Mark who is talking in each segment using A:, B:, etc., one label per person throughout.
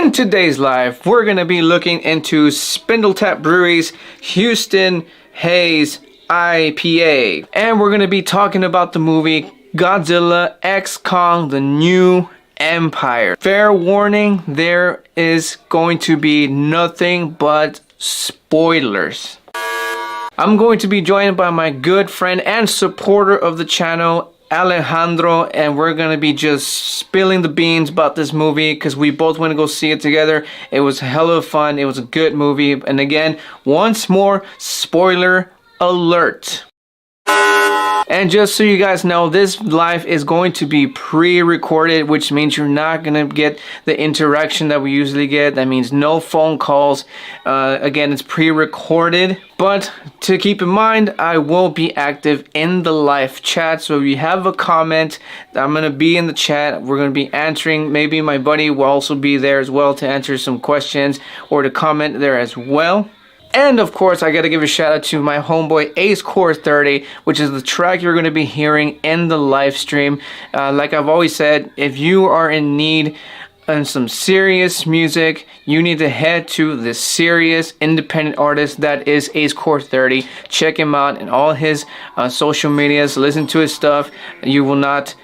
A: In today's live, we're going to be looking into Spindletap Brewery's Houston Haze IPA. And we're going to be talking about the movie Godzilla X Kong The New Empire. Fair warning, there is going to be nothing but spoilers. I'm going to be joined by my good friend and supporter of the channel, Alejandro, and we're gonna be just spilling the beans about this movie because we both went to go see it together. It was hella fun. It was a good movie. And again, once more, spoiler alert. And just so you guys know, this live is going to be pre-recorded, which means you're not going to get the interaction that we usually get. That means no phone calls. Again, it's pre-recorded. But to keep in mind, I will be active in the live chat. So if you have a comment, I'm going to be in the chat. We're going to be answering. Maybe my buddy will also be there as well to answer some questions or to comment there as well. And of course, I gotta give a shout out to my homeboy Ace Core 30, which is the track you're gonna be hearing in the live stream. Like I've always said, if you are in need of some serious music, you need to head to the serious independent artist that is Ace Core 30. Check him out in all his social medias. Listen to his stuff. You will not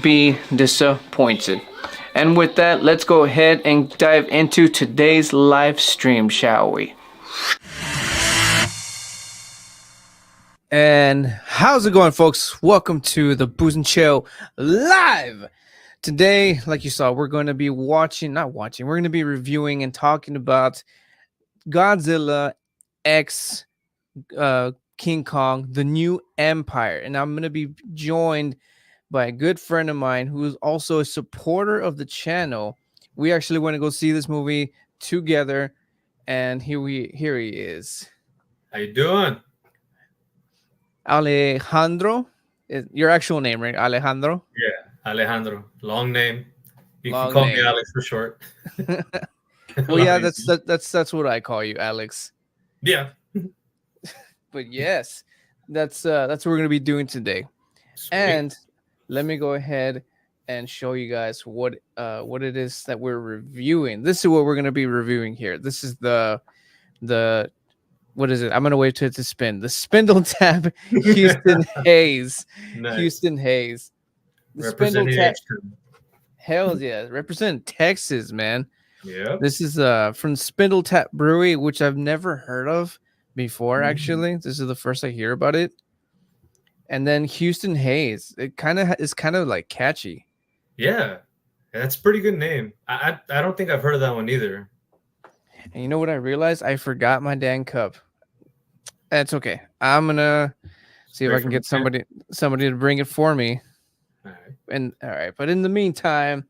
A: be disappointed. And with that, let's go ahead and dive into today's live stream, shall we? And how's it going, folks? Welcome to the Booze&Chill Live. Today, like you saw, we're going to be we're going to be reviewing and talking about Godzilla X King Kong, The New Empire. And I'm going to be joined by a good friend of mine who is also a supporter of the channel. We actually went to go see this movie together, and here he is.
B: How you doing?
A: Alejandro, your actual name, right? Alejandro?
B: Yeah, Alejandro. Long name. You
A: Long
B: can call
A: name.
B: me Alex for short.
A: Well, yeah, that's what I call you, Alex.
B: Yeah.
A: But yes, that's what we're gonna be doing today.
B: Sweet.
A: And let me go ahead and show you guys what it is that we're reviewing. This is what we're gonna be reviewing here. This is the what is it? I'm gonna wait till it to spin. The Spindletap Houston Haze.
B: Nice.
A: Houston Haze. The
B: Representing
A: Spindletap.
B: H2.
A: Hell yeah, represent Texas, man.
B: Yeah.
A: This is from Spindletap Brewery, which I've never heard of before. Actually, this is the first I hear about it. And then Houston Haze. It is kind of like catchy.
B: Yeah, that's a pretty good name. I don't think I've heard of that one either.
A: And you know what I realized? I forgot my dang cup. That's okay. I'm gonna see if I can get somebody to bring it for me.
B: All right.
A: And all right, but in the meantime,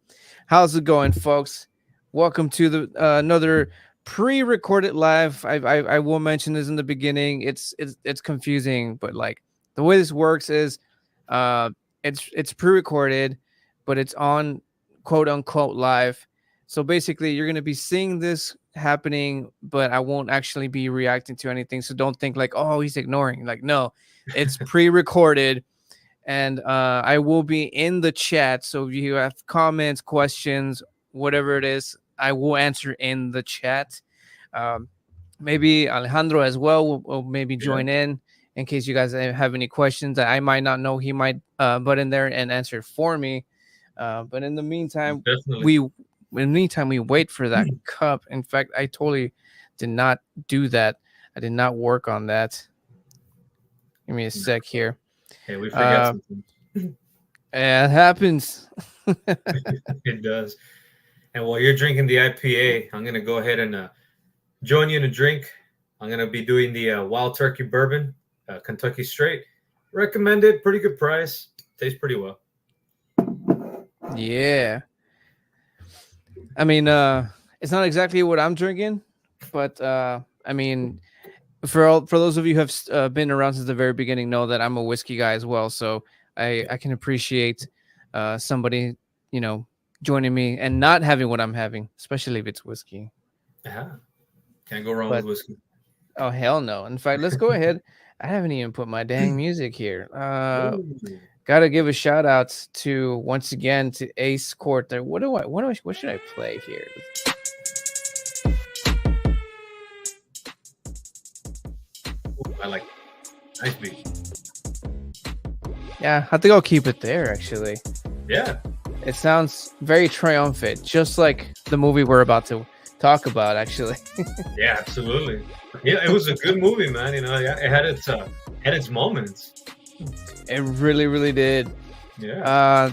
A: how's it going, folks? Welcome to the another pre-recorded live. I will mention this in the beginning. It's confusing, but like the way this works is it's pre-recorded, but it's on quote unquote live. So basically, you're gonna be seeing this happening, but I won't actually be reacting to anything. So don't think like, oh, he's ignoring. Like, no, it's pre-recorded, and I will be in the chat. So if you have comments, questions, whatever it is, I will answer in the chat. Maybe Alejandro as well will maybe join in case you guys have any questions that I might not know. He might butt in there and answer for me. But in the meantime, we wait for that cup. In fact, I totally did not do that. I did not work on that. Give me a sec here.
B: Hey, we forget something.
A: It happens.
B: It does. And while you're drinking the IPA, I'm going to go ahead and join you in a drink. I'm going to be doing the Wild Turkey Bourbon, Kentucky Straight. Recommended, pretty good price. Tastes pretty well.
A: Yeah. I mean, it's not exactly what I'm drinking, but I mean, for those of you who have been around since the very beginning, know that I'm a whiskey guy as well. So I can appreciate somebody, joining me and not having what I'm having, especially if it's whiskey.
B: Yeah, can't go wrong with whiskey.
A: Oh hell no! In fact, let's go ahead. I haven't even put my dang music here. Gotta give a shout out to once again to Ace Court there. What should I play here?
B: I like nice beat.
A: Yeah, I think I'll keep it there. Actually,
B: Yeah.
A: it sounds very triumphant, just like the movie we're about to talk about. Actually,
B: Yeah, absolutely. Yeah, it was a good movie, man. You know, yeah, it had its moments.
A: it really, really did.
B: Yeah.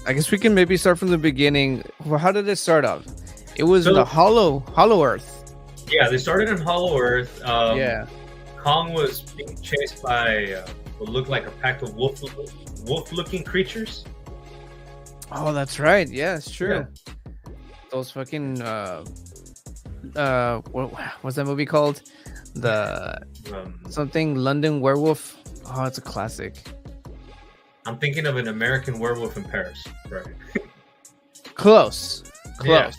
A: I guess we can maybe start from the beginning. Well, how did it start off? It was
B: So-
A: the Hollow Earth.
B: Yeah, they started in Hollow Earth.
A: Yeah.
B: Kong was being chased by what looked like a pack of wolf-looking creatures.
A: Oh, that's right. Yeah, it's true. Those fucking what's that movie called? The something London Werewolf. Oh, it's a classic.
B: I'm thinking of an American Werewolf in Paris, right?
A: Close.
B: Yeah.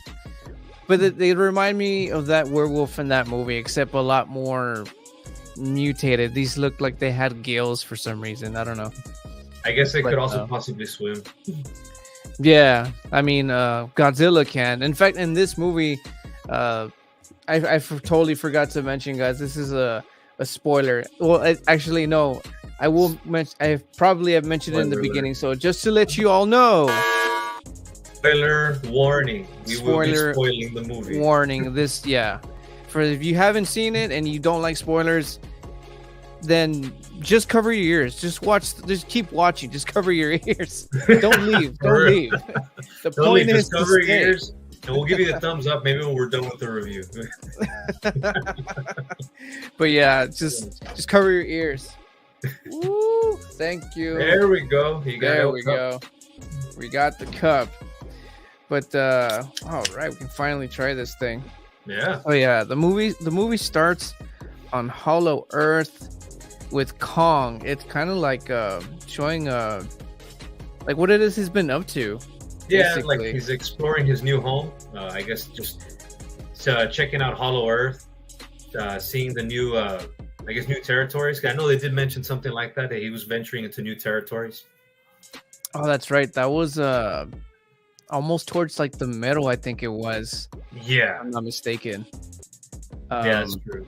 A: But they remind me of that werewolf in that movie, except a lot more mutated. These looked like they had gills for some reason. I don't know.
B: I guess they
A: But,
B: could also possibly swim.
A: Yeah, I mean, Godzilla can. In fact, in this movie, I totally forgot to mention, guys. This is a spoiler. Well, actually, no. I will mention. I probably have mentioned it in the beginning. So just to let you all know.
B: Spoiler warning. We will be spoiling the movie.
A: Warning. This, yeah. For if you haven't seen it and you don't like spoilers, then just cover your ears. Just watch. Just keep watching. Just cover your ears. Don't leave. Don't leave. The point is to
B: cover your
A: stay.
B: ears, and we'll give you the thumbs up. Maybe when we're done with the review.
A: But yeah, just cover your ears. Woo, thank you.
B: There we go.
A: There we go. We got the cup. But all right, we can finally try this thing.
B: Yeah.
A: Oh yeah, the movie starts on Hollow Earth with Kong. It's kind of like showing like what it is he's been up to.
B: Yeah,
A: basically.
B: like he's exploring his new home. I guess just checking out Hollow Earth, seeing the new, I guess, new territories. I know they did mention something like that he was venturing into new territories.
A: Oh, that's right. That was almost towards like the middle, I think it was.
B: Yeah,
A: If I'm not mistaken.
B: yeah, that's true.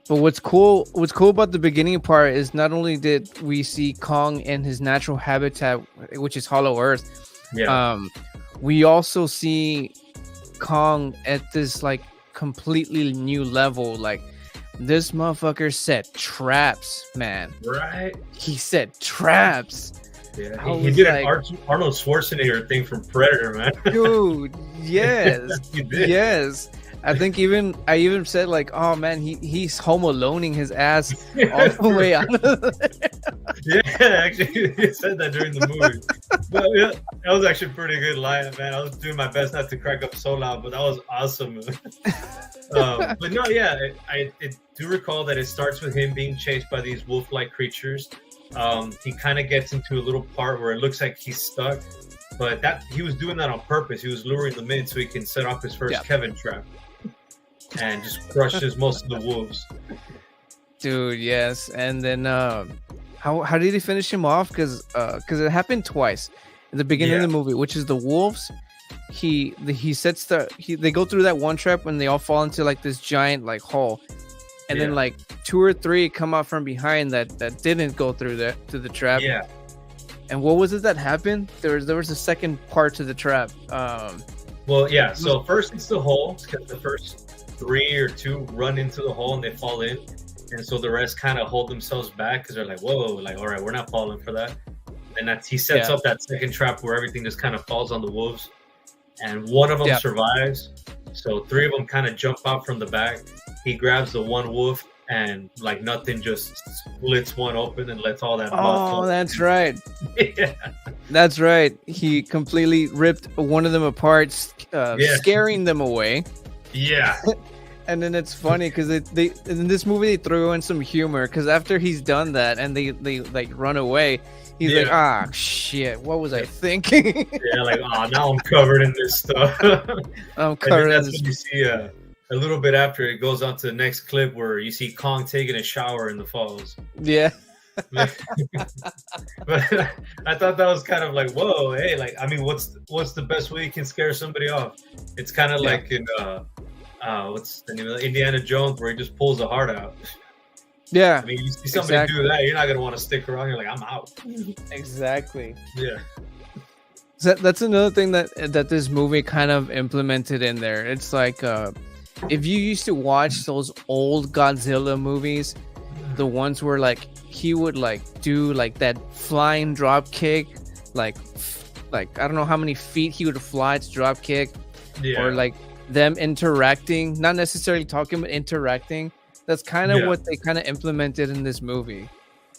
A: But what's cool about the beginning part is not only did we see Kong in his natural habitat, which is Hollow Earth.
B: Yeah.
A: We also see Kong at this like completely new level. Like this motherfucker set traps, man.
B: Right.
A: He set traps.
B: Yeah.
A: I
B: He
A: was
B: did
A: like-
B: an Arnold Schwarzenegger thing from Predator, man.
A: Dude, yes.
B: He did.
A: Yes. I even said like, oh man, he's home aloneing his ass all the way out of there.
B: Yeah, actually, he said that during the movie. But yeah, that was actually a pretty good line, man. I was doing my best not to crack up so loud, but that was awesome. But no, yeah, I do recall that it starts with him being chased by these wolf-like creatures. He kind of gets into a little part where it looks like he's stuck, but that he was doing that on purpose. He was luring them in so he can set off his first Kevin trap and just crushes most of the wolves.
A: Dude, yes. And then how did he finish him off? Because it happened twice in the beginning of the movie, which is the wolves. He sets they go through that one trap when they all fall into like this giant like hole, and then like 2 or 3 come out from behind that didn't go through to the trap.
B: Yeah.
A: And what was it that happened? There was a second part to the trap.
B: Well, yeah. So first it's the hole, because the first 3 or 2 run into the hole and they fall in, and so the rest kind of hold themselves back because they're like, whoa, like, all right, we're not falling for that. And he sets up that second trap where everything just kind of falls on the wolves, and one of them survives. So 3 of them kind of jump out from the back. He grabs the one wolf and like nothing, just splits one open and lets all that blood.
A: Oh, that's right.
B: Yeah.
A: That's right. He completely ripped one of them apart, scaring them away.
B: Yeah.
A: And then it's funny because they in this movie they throw in some humor, because after he's done that and they like run away, he's like, ah, shit, what was I thinking?
B: Yeah, like, now I'm covered in this stuff.
A: I'm covered in
B: this.
A: this.
B: When you see a little bit after it goes on to the next clip where you see Kong taking a shower in the falls.
A: Yeah.
B: But I thought that was kind of like, whoa, hey, like, I mean, what's the best way you can scare somebody off? It's kind of like in what's the name of it? Indiana Jones, where he just pulls the heart out.
A: Yeah,
B: I mean, you see somebody do that, you're not gonna want to stick around. You're like, I'm out.
A: exactly.
B: Yeah.
A: So that's another thing that this movie kind of implemented in there. It's like if you used to watch those old Godzilla movies, the ones where like he would like do like that flying drop kick, like I don't know how many feet he would fly to drop kick, or like them interacting, not necessarily talking but interacting. That's kind of what they kind of implemented in this movie.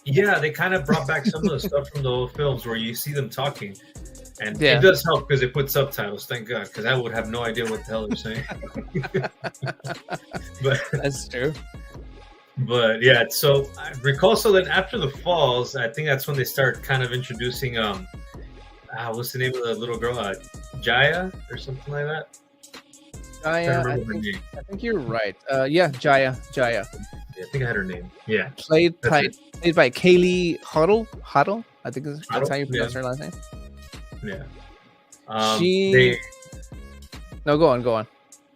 B: Yeah, they kind of brought back some of the stuff from the old films where you see them talking. And it does help because they put subtitles, thank God, because I would have no idea what the hell they're saying. But
A: that's true.
B: But yeah, so I recall. So then after the falls, I think that's when they start kind of introducing what's the name of the little girl? Jaya or something like that.
A: Jaya, I think you're right. Yeah, Jaya.
B: Yeah, I think I had her name. Yeah,
A: played by Kaylee Huddle. I think that's how you pronounce her last name.
B: Yeah.
A: No, go on.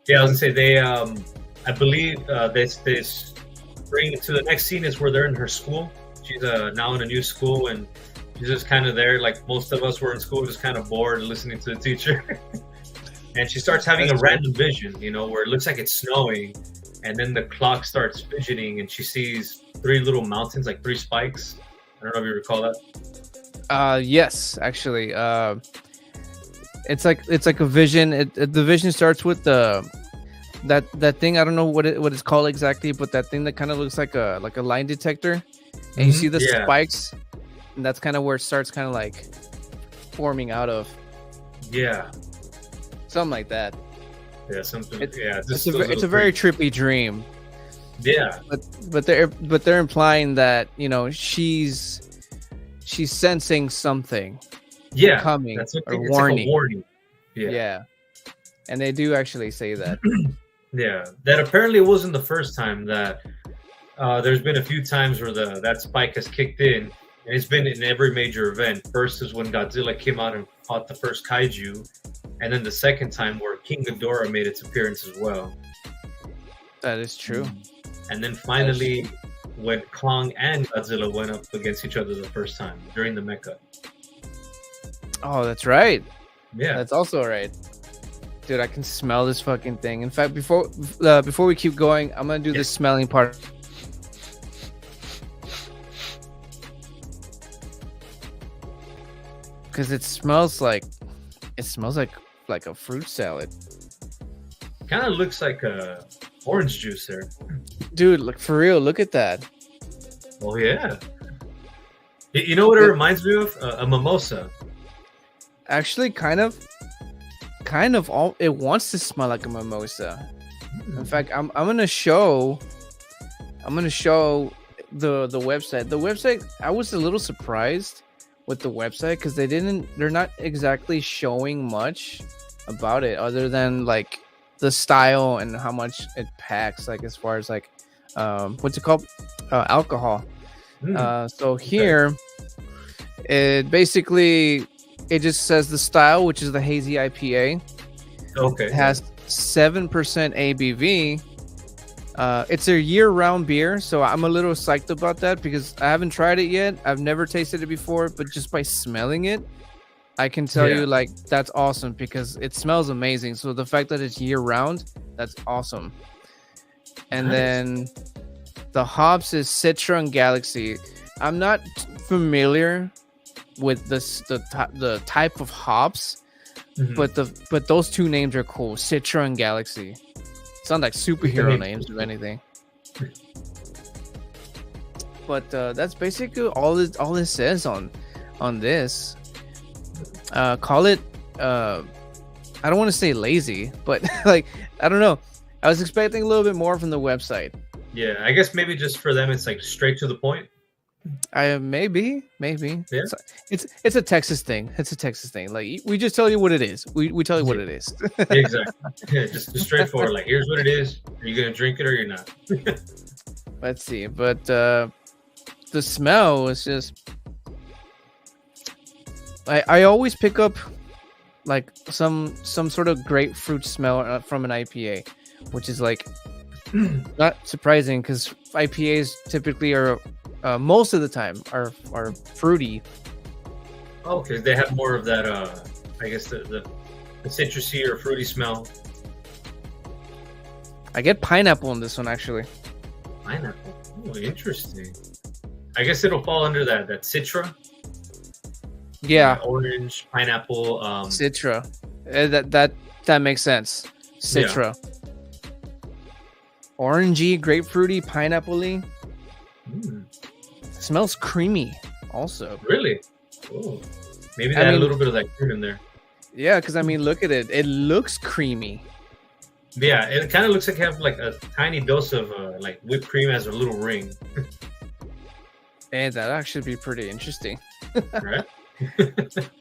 B: Yeah, I was gonna say they. I believe this bring to the next scene is where they're in her school. She's now in a new school, and she's just kind of there, like most of us were in school, just kind of bored listening to the teacher. And she starts having a random vision, where it looks like it's snowing, and then the clock starts fidgeting, and she sees 3 little mountains, like 3 spikes. I don't know if you recall that.
A: Yes, actually. It's like a vision. The vision starts with that thing. I don't know what it's called exactly, but that thing that kind of looks like a line detector, and you see the spikes, and that's kind of where it starts kind of like forming out of.
B: Yeah.
A: Something like that.
B: Yeah, something.
A: It's a very trippy dream.
B: Yeah.
A: But they're implying that she's sensing something. Coming or warning.
B: Like a warning.
A: Yeah. And they do actually say that.
B: Yeah, that apparently wasn't the first time that there's been a few times where that spike has kicked in, and it's been in every major event. First is when Godzilla came out and fought the first kaiju, and then the second time where King Ghidorah made its appearance as well.
A: That is true.
B: And then finally, when Kong and Godzilla went up against each other the first time during the mecha.
A: Oh, that's right.
B: Yeah,
A: that's also right. Dude, I can smell this fucking thing. In fact, before we keep going, I'm gonna do the smelling part. Because it smells like a fruit salad.
B: Kind of looks like a orange juice there.
A: Dude, look, for real, look at that.
B: Oh yeah. You know what it reminds me of? A mimosa.
A: Actually, kind of all it wants to smell like a mimosa. In fact, I'm gonna show the website. The website, I was a little surprised with the website because they're not exactly showing much about it other than like the style and how much it packs, like as far as like what's it called, alcohol. So here it basically it just says the style, which is the hazy IPA.
B: Okay.
A: It has 7% ABV. It's a year-round beer, so I'm a little psyched about that because I haven't tried it yet. I've never tasted it before, but just by smelling it, I can tell you like that's awesome because it smells amazing. So the fact that it's year-round, that's awesome. And then the hops is Citra and Galaxy. I'm not familiar with the type of hops, but those two names are cool. Citra and Galaxy sound like superhero names, if anything. But that's basically all it says on this. Call it I don't want to say lazy, but like I don't know. I was expecting a little bit more from the website.
B: Yeah, I guess maybe just for them it's like straight to the point.
A: Maybe.
B: Yeah.
A: It's a Texas thing. It's a Texas thing. Like we just tell you what it is. We tell you what it is.
B: Exactly. Yeah, just straightforward. Like here's what it is. Are you gonna drink it or you're not?
A: Let's see. But the smell is just. I always pick up like some sort of grapefruit smell from an IPA, which is like Not surprising because IPAs typically are most of the time are fruity.
B: Okay, they have more of that. I guess the citrusy or fruity smell.
A: I get pineapple in this one actually.
B: Pineapple. Oh, interesting. I guess it'll fall under that Citra.
A: Yeah,
B: Orange, pineapple.
A: Citra. That makes sense. Citra. Yeah. Orangey, grapefruity, pineapple-y. Smells creamy also.
B: Really? Oh. Maybe they had a little bit of that cream in there.
A: Yeah, because I mean, look at it. It looks creamy.
B: Yeah, it kind of looks like you have like a tiny dose of like whipped cream as a little ring.
A: And that actually be pretty interesting.
B: Right?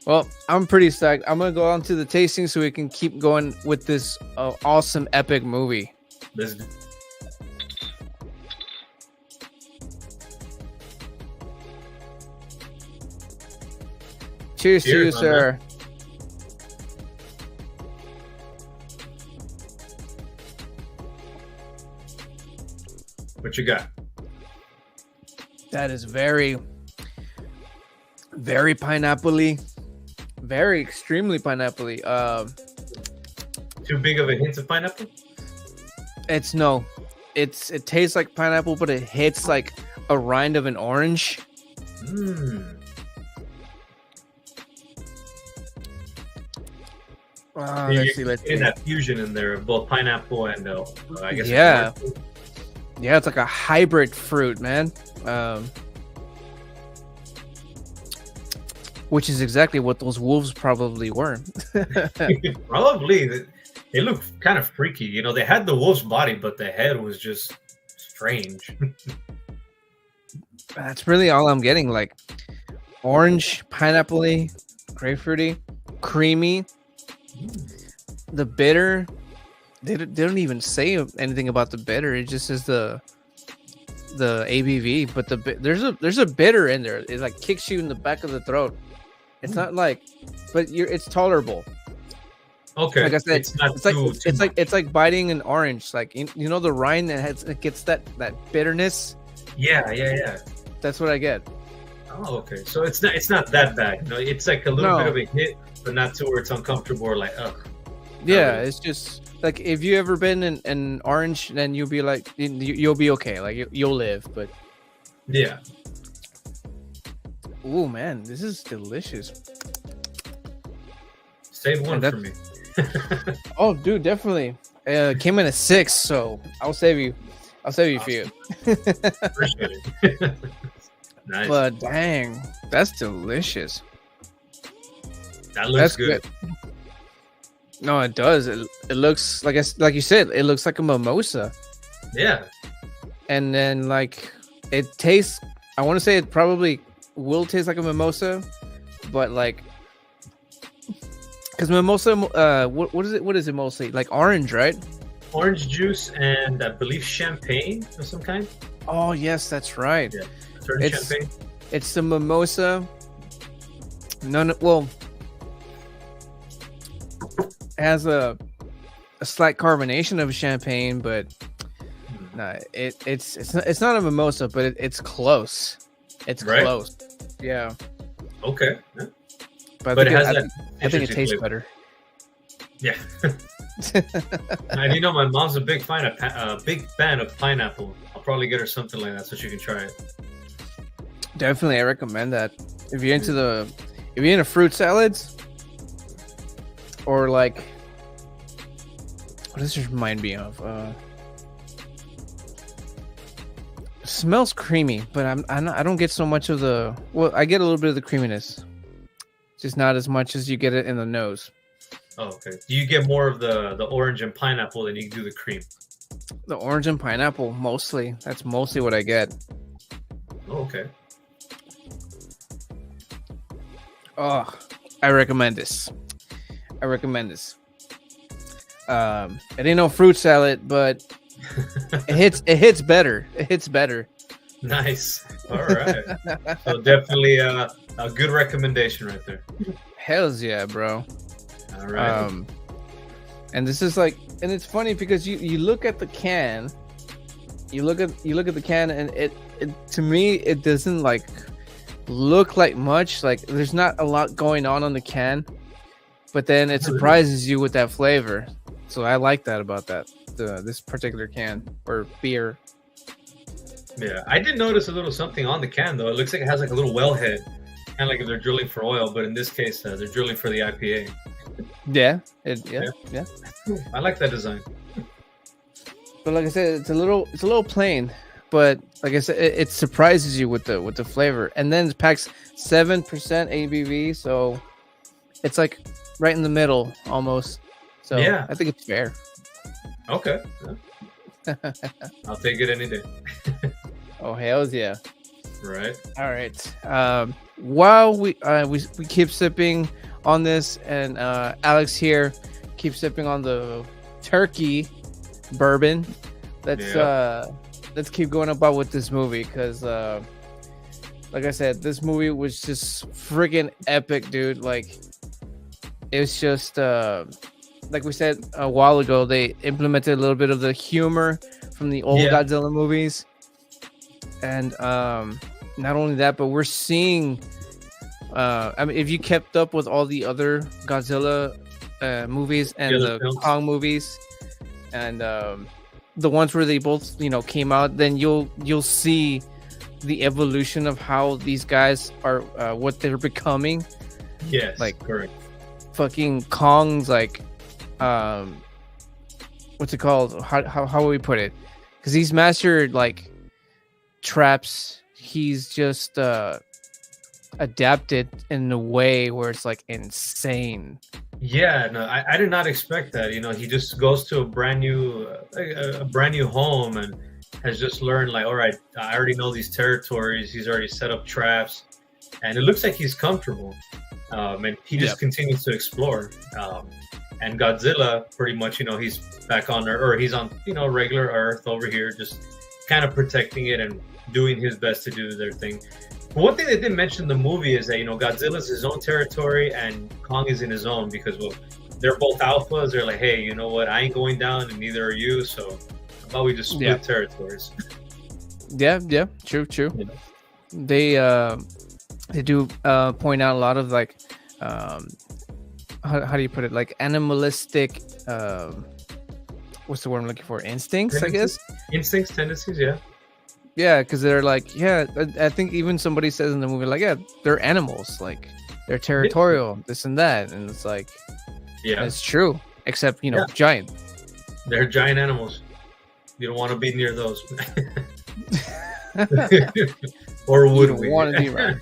A: Well, I'm pretty psyched. I'm going to go on to the tasting so we can keep going with this awesome, epic movie. Cheers to you, sir. Man.
B: What you got?
A: That is very, very pineapple-y. Very extremely pineapple-y.
B: Too big of a hint of pineapple?
A: It tastes like pineapple, but it hits like a rind of an orange.
B: Let's see. That fusion in there of both pineapple and I guess.
A: Yeah. Yeah, it's like a hybrid fruit, man. Which is exactly what those wolves probably were.
B: Probably. They look kind of freaky. You know, they had the wolf's body, but the head was just strange.
A: That's really all I'm getting. Like orange, pineapple-y, grapefruity, creamy. The bitter, they don't even say anything about the bitter. It just says the ABV, but there's a bitter in there. It like kicks you in the back of the throat. It's not like, but it's tolerable.
B: Okay,
A: like I said, it's like biting an orange. Like you know the rind that it gets that bitterness.
B: Yeah.
A: That's what I get.
B: Oh, okay. So it's not that bad. No, it's like a little bit of a hit, but not to where it's uncomfortable or like ugh.
A: Yeah, it's just like if you ever been in orange, then you'll be like you'll be okay. Like you'll live, but
B: yeah.
A: Oh man, this is delicious.
B: Save one for me.
A: Oh, dude, definitely. Came in a 6, so I'll save you. Awesome. For you.
B: Appreciate it. Nice.
A: But dang, that's delicious.
B: That looks good.
A: No, it does. It looks like you said. It looks like a mimosa.
B: Yeah.
A: And then like it tastes. I want to say it probably will taste like a mimosa, but like because mimosa. What is it? What is it mostly? Like orange, right?
B: Orange juice and I believe champagne of some kind.
A: Oh yes, that's right.
B: Yeah. Champagne.
A: It's the mimosa. No. Well, it has a slight carbonation of champagne, but no, it's not a mimosa, but it's close. It's right? Close. Yeah.
B: Okay. Yeah.
A: But I think it tastes better.
B: Yeah. And you know, my mom's a big fan of pineapple. I'll probably get her something like that so she can try it.
A: Definitely, I recommend that. If you're into fruit salads, or like, what does this remind me of? Smells creamy, but I don't get so much of the. Well, I get a little bit of the creaminess, just not as much as you get it in the nose.
B: Oh, okay. Do you get more of the orange and pineapple than you do the cream?
A: The orange and pineapple, mostly. That's mostly what I get.
B: Oh, okay.
A: Oh, I recommend this. It ain't no fruit salad, but it hits better. It hits better.
B: Nice. All right. So definitely a good recommendation right there.
A: Hells yeah, bro.
B: All right.
A: And this is like, and it's funny because you look at the can, you look at the can, and it to me it doesn't like look like much. Like there's not a lot going on the can, but then it surprises you with that flavor. So I like that about this particular can or beer.
B: Yeah, I did notice a little something on the can though. It looks like it has like a little wellhead, kind of like if they're drilling for oil, but in this case, they're drilling for the IPA.
A: Yeah.
B: I like that design.
A: But like I said, it's a little plain. But like I said, it surprises you with the flavor, and then it packs 7% ABV, so it's like right in the middle almost. So yeah, I think it's fair.
B: Okay, yeah. I'll take it any day.
A: Oh hells yeah!
B: Right.
A: All right. While we keep sipping on this, and Alex here keeps sipping on the turkey bourbon. Let's keep going about with this movie because, like I said, this movie was just freaking epic, dude. Like, it was just like we said a while ago, they implemented a little bit of the humor from the old Godzilla movies, and not only that, but we're seeing. I mean, if you kept up with all the other Godzilla movies and the Kong movies, and the ones where they both, came out, then you'll see the evolution of how these guys are, what they're becoming.
B: Yes,
A: like
B: correct.
A: Fucking Kong's like, what's it called? How would we put it? Because he's mastered like traps. He's just adapted in a way where it's like insane.
B: Yeah, no, I did not expect that. He just goes to a brand new home and has just learned like, all right, I already know these territories. He's already set up traps, and it looks like he's comfortable. And he just continues to explore. And Godzilla, pretty much, he's back on Earth, or he's on, regular Earth over here, just kind of protecting it and doing his best to do their thing. But one thing they didn't mention in the movie is that, Godzilla's his own territory and Kong is in his own because, well, they're both alphas. They're like, hey, you know what? I ain't going down and neither are you. So how about we just split territories?
A: Yeah. True. Yeah. They do point out a lot of like, how do you put it? Like animalistic, what's the word I'm looking for? Instincts, I guess.
B: Instincts, tendencies, yeah.
A: Yeah, because they're like, I think even somebody says in the movie, like, they're animals, like they're territorial, this and that, and it's like, it's true, except giant.
B: They're giant animals. You don't want to be near those, or would we
A: want to be right?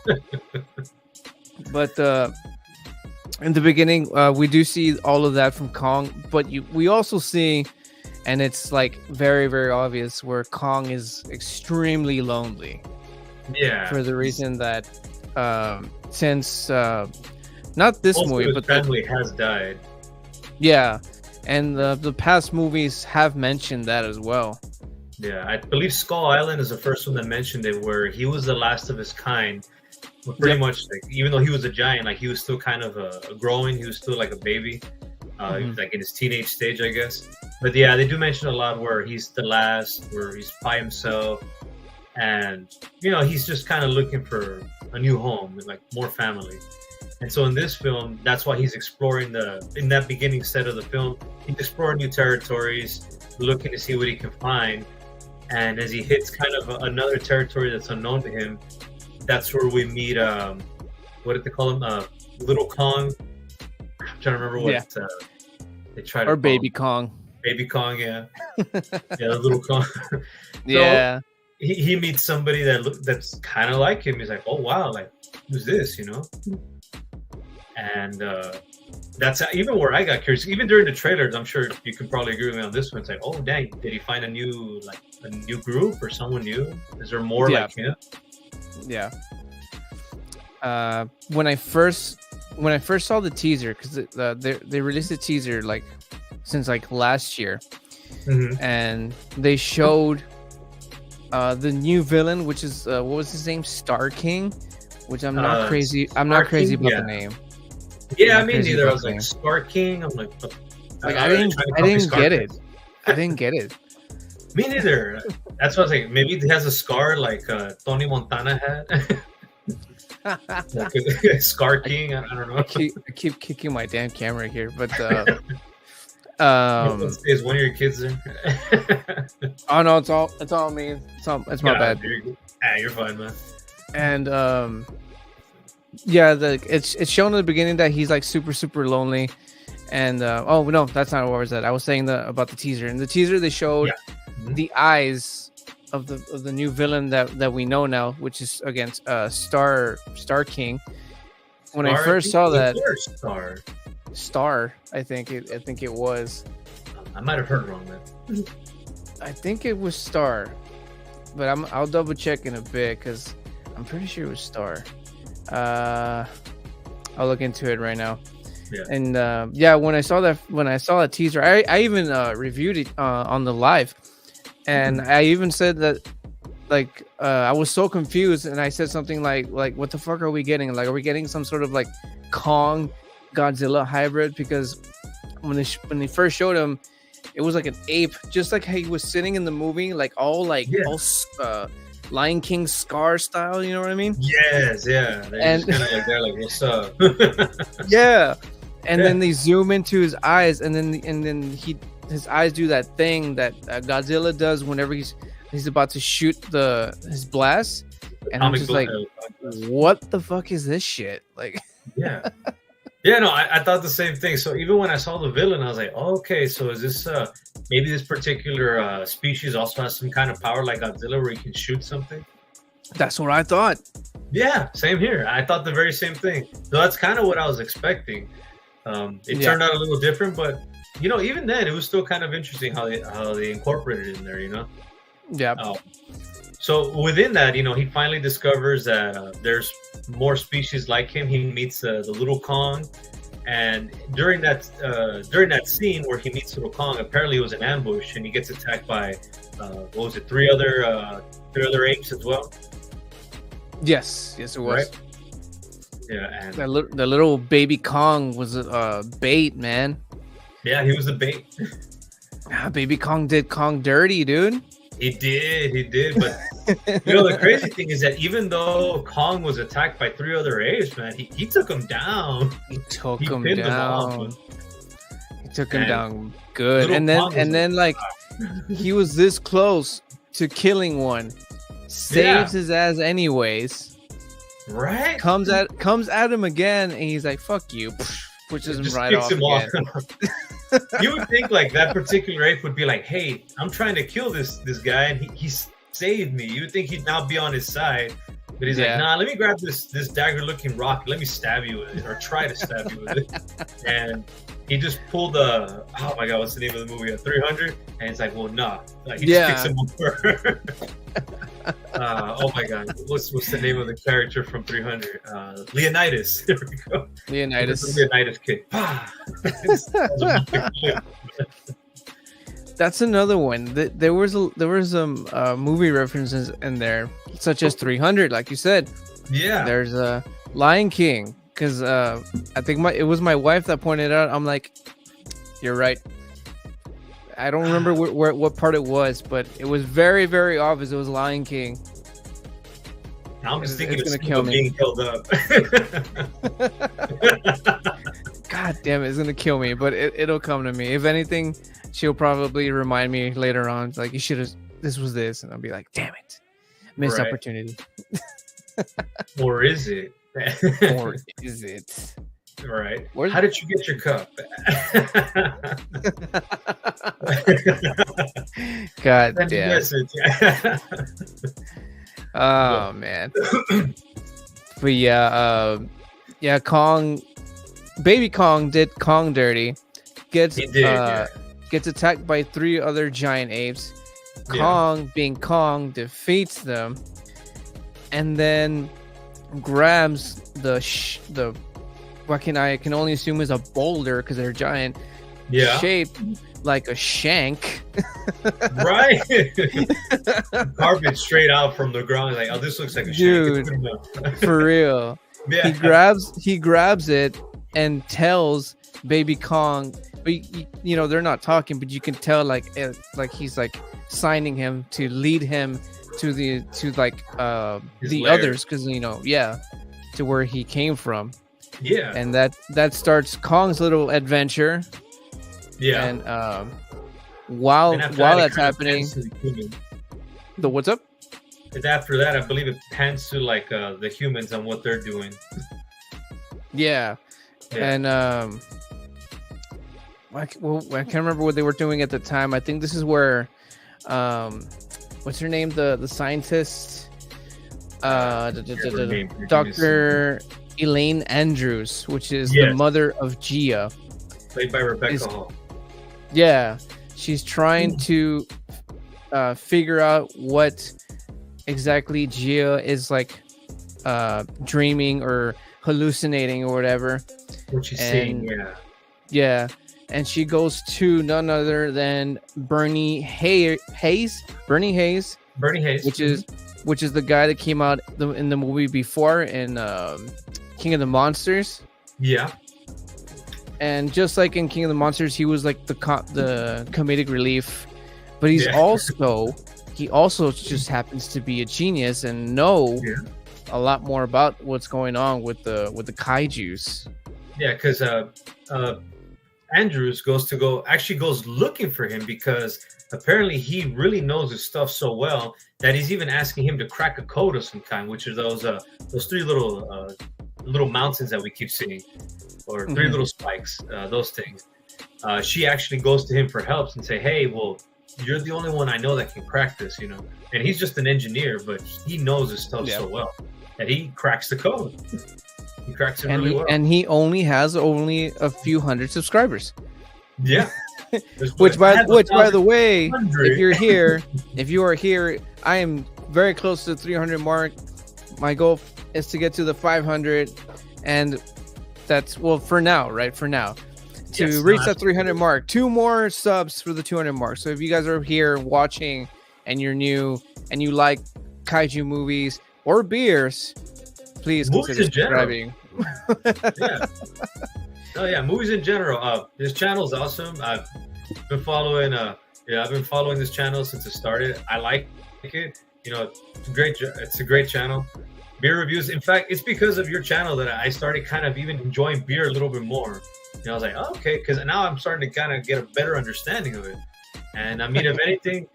A: But in the beginning, we do see all of that from Kong, but we also see. And it's like very, very obvious where Kong is extremely lonely. Yeah. For the reason that since not this
B: also
A: movie,
B: but family has died.
A: Yeah, and the past movies have mentioned that as well.
B: Yeah, I believe Skull Island is the first one that mentioned it, where he was the last of his kind. But pretty much, like, even though he was a giant, like he was still kind of growing. He was still like a baby. He was like in his teenage stage, I guess. But yeah, they do mention a lot where he's the last, where he's by himself, and he's just kind of looking for a new home and like more family. And so in this film, that's why he's exploring in that beginning set of the film, he's exploring new territories, looking to see what he can find. And as he hits kind of another territory that's unknown to him, that's where we meet what did they call him? Little Kong. I'm trying to remember what they tried to
A: call Baby
B: him.
A: Kong.
B: Baby Kong, yeah. Yeah, Little Kong. So he meets somebody that's kind of like him. He's like, oh wow, like who's this? And that's even where I got curious. Even during the trailers, I'm sure you can probably agree with me on this one. It's like, oh dang, did he find a new group or someone new? Is there more like him?
A: Yeah. When I first saw the teaser, because they released a teaser like since like last year, and they showed the new villain, which is what was his name, Star King, which I'm not crazy. I'm not crazy about the name.
B: Yeah, I mean neither. I was like Star King. I'm like I
A: didn't get it. I didn't get it.
B: Me neither. That's what I was like. Maybe he has a scar like Tony Montana had. Like a Scar King. I don't know.
A: I keep kicking my damn camera here, but
B: is one of your kids there?
A: oh no, it's all me. It's my bad.
B: You're fine, man.
A: And yeah, it's shown in the beginning that he's like super lonely. And oh no, that's not what I was at. I was saying about the teaser. In the teaser, they showed the eyes of the new villain that we know now, which is against Star King. When I first saw that, Star, I think it was.
B: I might have heard wrong then.
A: I think it was Star, but I'll double check in a bit because I'm pretty sure it was Star. I'll look into it right now.
B: Yeah.
A: And when I saw that teaser, I even reviewed it on the live, and I even said that like I was so confused, and I said something like what the fuck are we getting? Like, are we getting some sort of like Kong Godzilla hybrid? Because when they first showed him, it was like an ape, just like how he was sitting in the movie, like all Lion King Scar style. You know what I mean?
B: Yes, yeah. They're like, what's up?
A: Yeah. And then they zoom into his eyes, and then his eyes do that thing that Godzilla does whenever he's about to shoot his blast, and I'm just like, what the fuck is this shit? Like,
B: yeah. No, I thought the same thing. So even when I saw the villain, I was like, oh, okay, so is this maybe this particular species also has some kind of power like Godzilla, where he can shoot something?
A: That's what I thought. Yeah,
B: same here. I thought the very same thing. So that's kind of what I was expecting. It turned out a little different, but even then, it was still kind of interesting how they incorporated it in there.
A: Yeah.
B: So within that, he finally discovers that there's more species like him. He meets the little Kong, and during that scene where he meets little Kong, apparently it was an ambush, and he gets attacked by three other apes as well.
A: Yes, it was.
B: Right? Yeah, and
A: the little baby Kong was bait, man.
B: Yeah, he was the bait.
A: Baby Kong did Kong dirty, dude.
B: He did. But the crazy thing is that even though Kong was attacked by three other apes, man, he took him down.
A: He took him down. He took him down good. And then like he was this close to killing one. Saves his ass anyways.
B: Right?
A: Comes at him again, and he's like, "Fuck you!" Pushes him right off again.
B: You would think like that particular ape would be like, "Hey, I'm trying to kill this guy, and he saved me." You would think he'd now be on his side, but he's like, "Nah, let me grab this dagger-looking rock. Let me stab you with it, or try to stab you with it." And he just pulled oh my god, what's the name of the movie? 300, and it's like, well, nah, he just picks him up. Oh my god, what's the name of the character from 300? Leonidas. There we go.
A: Leonidas
B: kick.
A: That's another one. There was some movie references in there, such as 300, like you said.
B: Yeah.
A: There's Lion King, because I think it was my wife that pointed out. I'm like, you're right. I don't remember what part it was, but it was very, very obvious. It was Lion King.
B: I'm just thinking it's gonna being held up.
A: God damn it, it's gonna kill me, but it'll come to me. If anything, she'll probably remind me later on. It's like, you should have. This was this, and I'll be like, damn it, missed opportunity.
B: Or is it?
A: Or is it?
B: Right. How did you get your cup?
A: God damn. Oh man. But yeah, Baby Kong did Kong dirty. Gets attacked by three other giant apes. Kong, being Kong, defeats them, and then grabs the what I can only assume is a boulder, because they're giant, shaped like a shank.
B: Right. Carved it straight out from the ground. Like, oh, this looks like a
A: dude,
B: shank.
A: For real. Yeah. He grabs it and tells baby Kong, but you know they're not talking, but you can tell like he's like signing him to lead him to the
B: lair.
A: others, because to where he came from.
B: Yeah.
A: And that starts Kong's little adventure.
B: Yeah.
A: And while that's happening, the what's up?
B: And after that, I believe it pans to like the humans and what they're doing.
A: Yeah. And I can't remember what they were doing at the time. I think this is where what's her name? The scientist, Dr. Elaine Andrews, which is the mother of Gia,
B: played by Rebecca Hall.
A: Yeah, she's trying to figure out what exactly Gia is like dreaming or hallucinating or whatever.
B: What she's saying,
A: yeah. And she goes to none other than Bernie Hayes, which is the guy that came out in the movie before in King of the Monsters.
B: Yeah.
A: And just like in King of the Monsters, he was like the comedic relief, but he also just happens to be a genius and know a lot more about what's going on with the kaijus.
B: Yeah, because Andrews goes looking for him because apparently he really knows his stuff so well that he's even asking him to crack a code of some kind, which are those three little mountains that we keep seeing, or three little spikes, those things. She actually goes to him for help and say, "Hey, well, you're the only one I know that can crack this, you know." And he's just an engineer, but he knows his stuff so well that he cracks the code. He cracks it really well.
A: And he only has a few hundred subscribers.
B: Yeah.
A: which by the way, if you are here, I am very close to the 300 mark. My goal is to get to the 500, and that's for now, right? For now, to reach that 300 mark, 2 more subs for the 200 mark. So if you guys are here watching and you're new and you like kaiju movies or beers, please consider subscribing.
B: Movies in general. This channel is awesome. I've been following this channel since it started. I like it. You know, it's a great channel. Beer reviews. In fact, it's because of your channel that I started kind of even enjoying beer a little bit more. You know, I was like, okay, because now I'm starting to kind of get a better understanding of it. And I mean, if anything,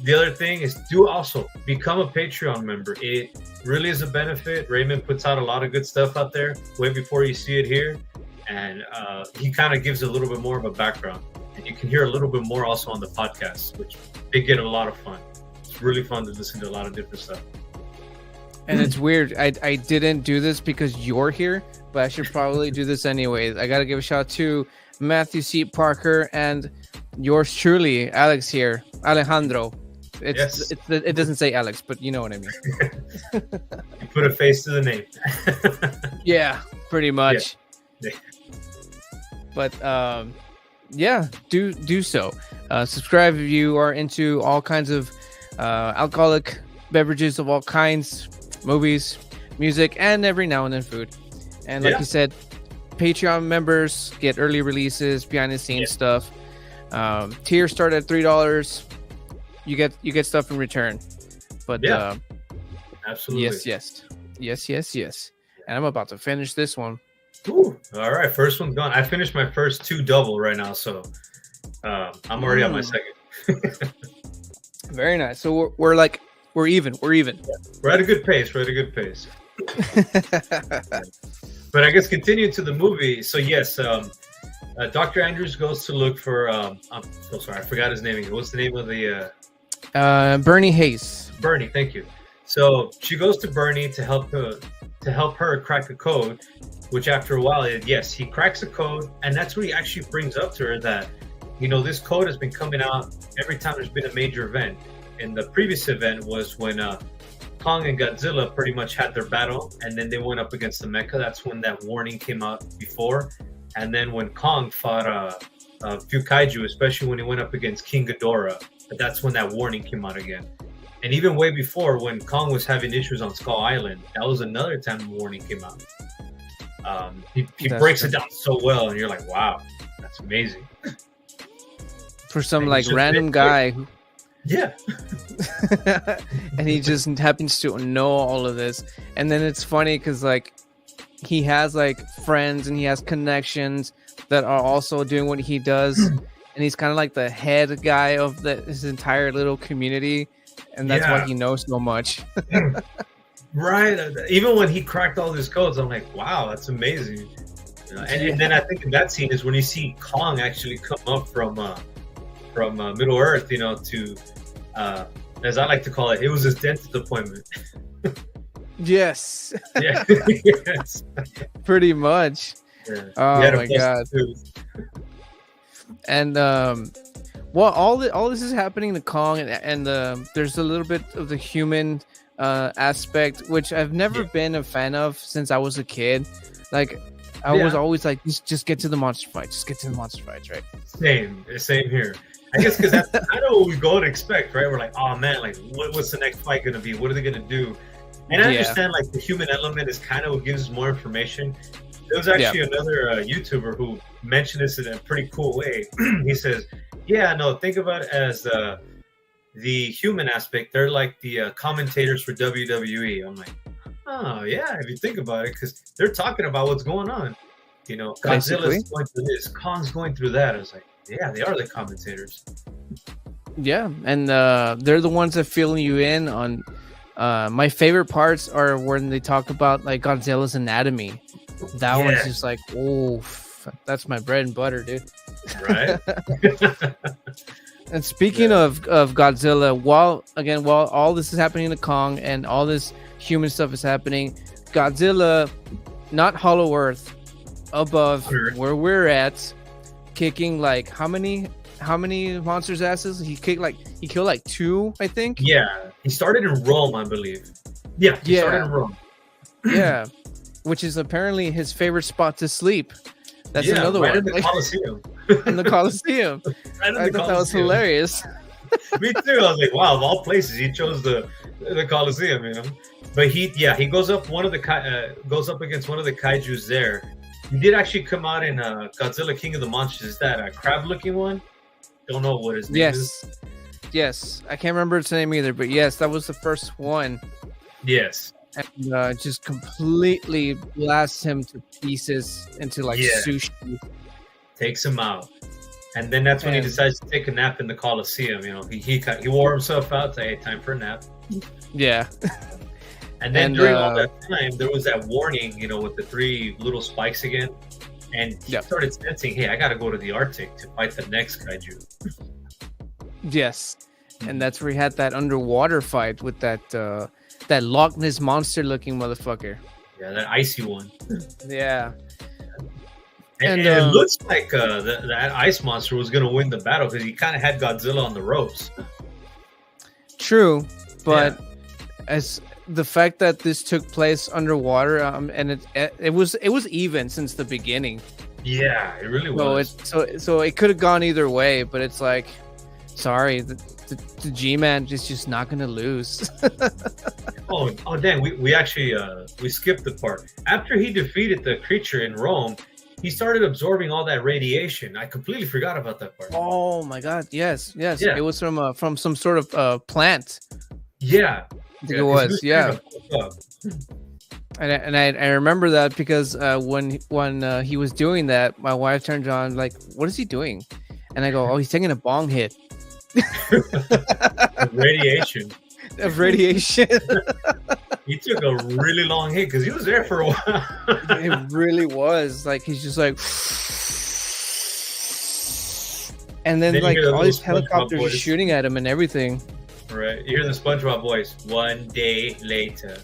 B: the other thing is do also become a Patreon member. It really is a benefit. Raymond puts out a lot of good stuff out there way before you see it here. And he kind of gives a little bit more of a background. And you can hear a little bit more also on the podcast, which they get a lot of fun. It's really fun to listen to a lot of different stuff.
A: And it's weird. I didn't do this because you're here, but I should probably do this anyways. I got to give a shout out to Matthew C. Parker and yours truly, Alex here. Alejandro. It doesn't say Alex, but you know what I mean.
B: You put a face to the name.
A: Yeah, pretty much.
B: Yeah.
A: But do so. Subscribe if you are into all kinds of alcoholic beverages of all kinds, movies, music, and every now and then food. And like you said, Patreon members get early releases, behind the scenes stuff. Tiers start at $3. You get stuff in return. But
B: absolutely.
A: Yes. And I'm about to finish this one.
B: Ooh, all right, first one's gone. I finished my first 2 double right now, so I'm already on my second.
A: Very nice. So we're even. Yeah.
B: We're at a good pace. But I guess continuing to the movie. So yes, Dr. Andrews goes to look for. I'm so sorry, I forgot his name. What's the name of the?
A: Bernie Hayes.
B: Bernie, thank you. So she goes to Bernie to help her crack a code. Which after a while, he cracks a code, and that's what he actually brings up to her that, you know, this code has been coming out every time there's been a major event. And the previous event was when Kong and Godzilla pretty much had their battle, and then they went up against the mecha. That's when that warning came out before. And then when Kong fought a few kaiju, especially when he went up against King Ghidorah, that's when that warning came out again. And even way before, when Kong was having issues on Skull Island, that was another time the warning came out. He breaks it down so well, and you're like, wow, that's amazing.
A: For some like random guy who,
B: yeah.
A: and he just happens to know all of this. And then it's funny because like he has like friends and he has connections that are also doing what he does, and he's kind of like the head guy of his entire little community, and that's why he knows so much.
B: Right. Even when he cracked all these codes, I'm like, wow, that's amazing. And then I think in that scene is when you see Kong actually come up from Middle Earth, to as I like to call it was his dentist appointment.
A: Yes.
B: Yeah. Yes.
A: Pretty much.
B: Yeah.
A: Oh my god. And all this is happening to Kong, and there's a little bit of the human aspect, which I've never been a fan of since I was a kid. Like I was always like, just get to the monster fight, just get to the monster fights, right? Same
B: here. I guess because that's kind of what we go to expect, right? We're like, oh man, like what's the next fight gonna be? What are they gonna do? And I understand like the human element is kind of what gives us more information. There was actually another YouTuber who mentioned this in a pretty cool way. He says, think about it as the human aspect. They're like the commentators for WWE. I'm like, oh yeah, if you think about it, because they're talking about what's going on. Godzilla's going through this, Kong's going through that. I was like, yeah, they are the commentators. Yeah,
A: and they're the ones that fill you in on. My favorite parts are when they talk about like Godzilla's anatomy. That one's just like, oh, that's my bread and butter, dude.
B: Right.
A: And speaking of Godzilla, while all this is happening to Kong and all this human stuff is happening, Godzilla, not Hollow Earth, above where we're at, kicking like how many monsters' asses? He killed like 2, I think.
B: Yeah, he started in Rome, I believe. Yeah, he started in Rome.
A: Yeah, which is apparently his favorite spot to sleep. That's another one.
B: In the Coliseum.
A: In the Coliseum. I thought that was hilarious.
B: Me too. I was like, wow, of all places, he chose the Coliseum, But he goes up goes up against one of the kaijus there. He did actually come out in Godzilla King of the Monsters. Is that a crab-looking one? Don't know what his name is.
A: Yes. I can't remember its name either, but yes, that was the first one.
B: Yes.
A: And just completely blasts him to pieces into like sushi.
B: Takes him out. And then that's when he decides to take a nap in the Coliseum. He wore himself out. Say, hey, time for a nap.
A: Yeah.
B: And then during all that time, there was that warning, with the 3 little spikes again. And he started sensing, hey, I got to go to the Arctic to fight the next kaiju.
A: Yes. And that's where he had that underwater fight with that Loch Ness monster looking motherfucker.
B: Yeah, that icy one.
A: Yeah.
B: And it looks like that ice monster was going to win the battle because he kind of had Godzilla on the ropes.
A: True, but as the fact that this took place underwater, and it was even since the beginning.
B: Yeah, it really was.
A: So it could have gone either way, but it's like, sorry, the G-Man is just not going to lose.
B: oh, dang! We actually we skipped the part after he defeated the creature in Rome. He started absorbing all that radiation. I completely forgot about that part.
A: Oh my god! Yes. Yeah. It was from some sort of plant.
B: Yeah,
A: I think it was. Yeah. And I remember that because when he was doing that, my wife turned on like, "What is he doing?" And I go, "Oh, he's taking a bong hit."
B: Radiation.
A: Of radiation.
B: He took a really long hit because he was there for a while.
A: It really was like he's just like, and then like all these helicopters are shooting at him and everything.
B: Right, you hear the SpongeBob voice. 1 day later.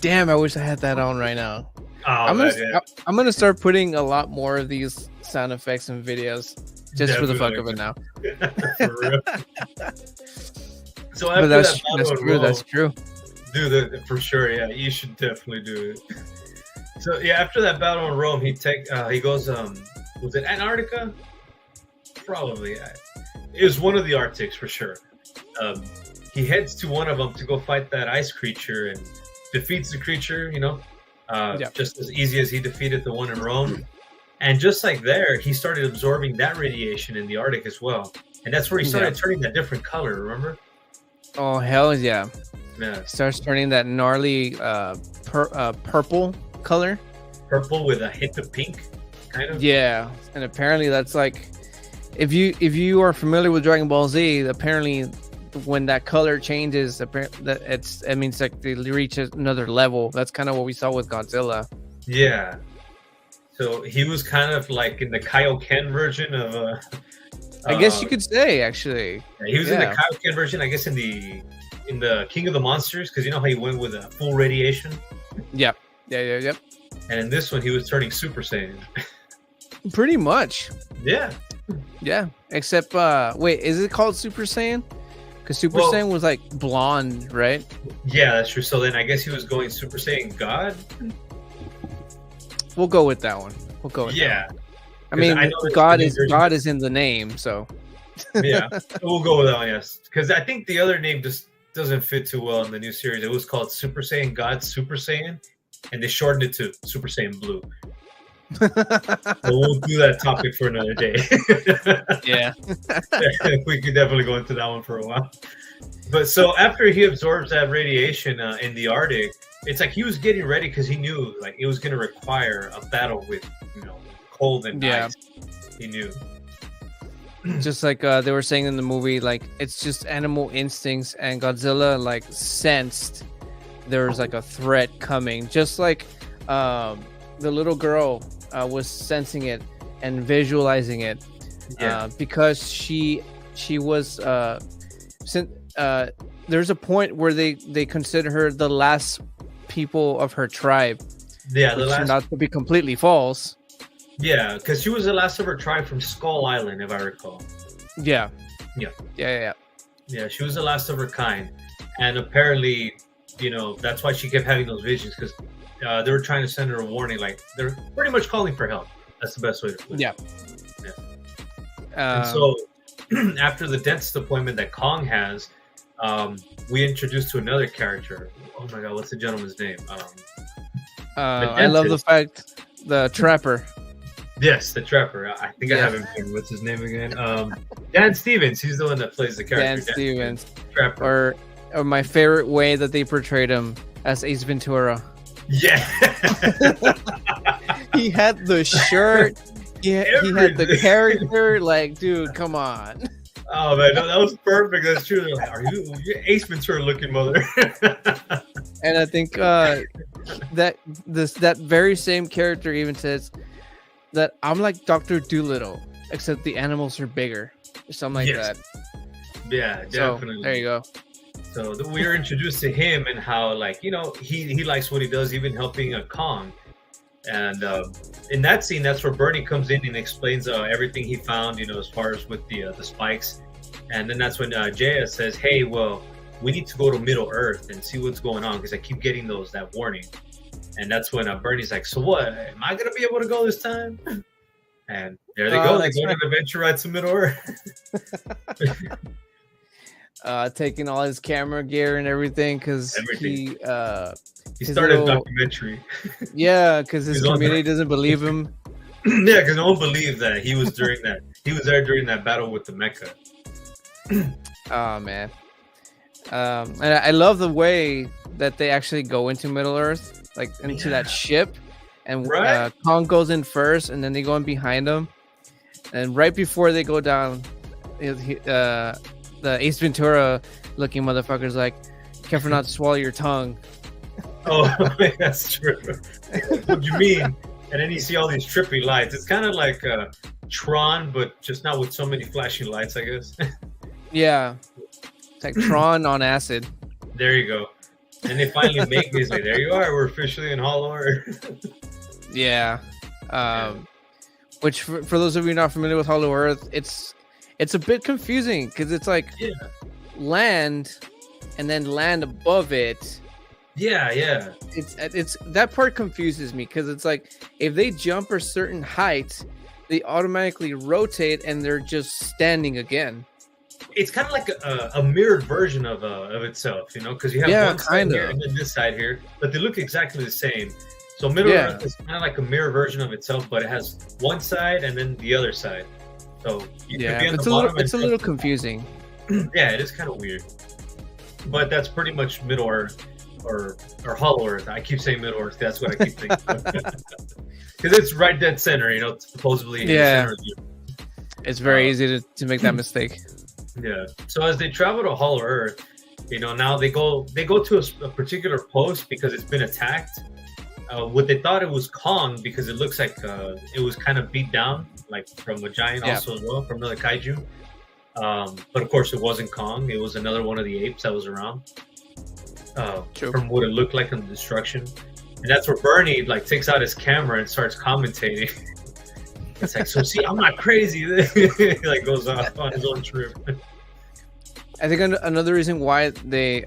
A: Damn! I wish I had that on right now.
B: Oh,
A: I'm gonna start putting a lot more of these sound effects and videos just for the fuck of it now.
B: For real. So after
A: that's true.
B: Dude, for sure. Yeah, you should definitely do it. So yeah, after that battle in Rome, he goes. Was it Antarctica? Probably. It was one of the Arctics for sure. he heads to one of them to go fight that ice creature and defeats the creature, just as easy as he defeated the one in Rome. And just like there, he started absorbing that radiation in the Arctic as well. And that's where he started turning that different color, remember?
A: Oh, hell yeah.
B: Yeah.
A: Starts turning that gnarly purple color.
B: Purple with a hint of pink, kind of.
A: Yeah. And apparently that's like, if you are familiar with Dragon Ball Z, apparently when that color changes, it means like they reach another level. That's kind of what we saw with Godzilla.
B: Yeah. So he was kind of like in the Kaioken version of
A: I guess you could say, actually.
B: Yeah, he was in the Kaioken version, I guess, in the King of the Monsters, because you know how he went with a full radiation?
A: Yep. Yep.
B: And in this one, he was turning Super Saiyan.
A: Pretty much.
B: Yeah.
A: Yeah. Except, wait, is it called Super Saiyan? Because Super Saiyan was like blonde, right?
B: Yeah, that's true. So then I guess he was going Super Saiyan God?
A: We'll go with that one. We'll go with that one. I mean, God is in the name, so.
B: Yeah, we'll go with that one, yes. Because I think the other name just doesn't fit too well in the new series. It was called Super Saiyan God Super Saiyan, and they shortened it to Super Saiyan Blue. But we'll do that topic for another day.
A: Yeah.
B: We could definitely go into that one for a while. But so after he absorbs that radiation in the Arctic, it's like he was getting ready because he knew like it was going to require a battle with, cold and ice. He knew.
A: Just like they were saying in the movie, like it's just animal instincts, and Godzilla like sensed there was like a threat coming, just like the little girl was sensing it and visualizing it, because she was there's a point where they consider her the last people of her tribe.
B: Yeah, the last.
A: Turned out to be completely false.
B: Yeah, because she was the last of her tribe from Skull Island, if I recall.
A: Yeah,
B: she was the last of her kind, and apparently, that's why she kept having those visions, because they were trying to send her a warning, like they're pretty much calling for help. That's the best way to put it.
A: Yeah.
B: And so, after the dentist appointment that Kong has, we introduced to another character. Oh my God, what's the gentleman's name?
A: I love the fact the trapper.
B: Yes, the trapper. I think I have him here. What's his name again? Dan Stevens. He's the one that plays the character. Dan
A: Stevens.
B: Trapper.
A: Or my favorite way that they portrayed him as Ace Ventura.
B: Yeah.
A: He had the shirt. He had the character. Like, dude, come on.
B: Oh man, no, that was perfect. That's true. Like, are you Ace Ventura looking, mother?
A: And I think that very same character even says that I'm like Dr. Dolittle, except the animals are bigger, or something like that. Yeah,
B: definitely.
A: So, there you go.
B: So we were introduced to him and how, like, he likes what he does, even helping a Kong. And in that scene, that's where Bernie comes in and explains everything he found, as far as with the spikes. And then that's when Jaya says, "Hey, well, we need to go to Middle Earth and see what's going on, because I keep getting that warning." And that's when Bernie's like, "So what? Am I gonna be able to go this time?" And there they go. They go on an adventure ride to Middle Earth.
A: Taking all his camera gear and everything, because he
B: started a documentary.
A: Yeah, because his community doesn't believe him.
B: Yeah, because no one believed that he was there during that battle with the mecha.
A: Oh man. And I love the way that they actually go into Middle Earth, like into that ship, and Kong goes in first, and then they go in behind him, and right before they go down, the Ace Ventura looking motherfucker's like, "Careful not to swallow your tongue."
B: Oh, that's true. What do you mean? And then you see all these trippy lights. It's kind of like Tron, but just not with so many flashing lights, I guess.
A: Yeah. It's like Tron on acid.
B: There you go. And they finally make this, like, there you are. We're officially in Hollow Earth.
A: Yeah. Which, for those of you not familiar with Hollow Earth, it's a bit confusing, because it's like land and then land above it.
B: Yeah.
A: It's that part confuses me, because it's like if they jump a certain height, they automatically rotate and they're just standing again.
B: it's kind of like a mirrored version of itself, because you have one side here and then this side here, but they look exactly the same. So Middle Earth is kind of like a mirror version of itself, but it has one side and then the other side. So you could be on the bottom.
A: It's a little confusing.
B: Yeah, it is kind of weird. But that's pretty much Middle Earth or Hollow Earth. I keep saying Middle Earth. That's what I keep thinking. Because it's right dead center, supposedly.
A: Yeah.
B: In the center.
A: It's very easy to make that mistake.
B: Yeah. So as they travel to Hollow Earth, now they go to a particular post because it's been attacked. What they thought it was Kong because it looks like it was kind of beat down, like from a giant also as well, from another kaiju. But of course it wasn't Kong. It was another one of the apes that was around. From what it looked like in the destruction. And that's where Bernie takes out his camera and starts commentating. It's like, so see, I'm not crazy. Goes off on his own trip.
A: I think another reason why they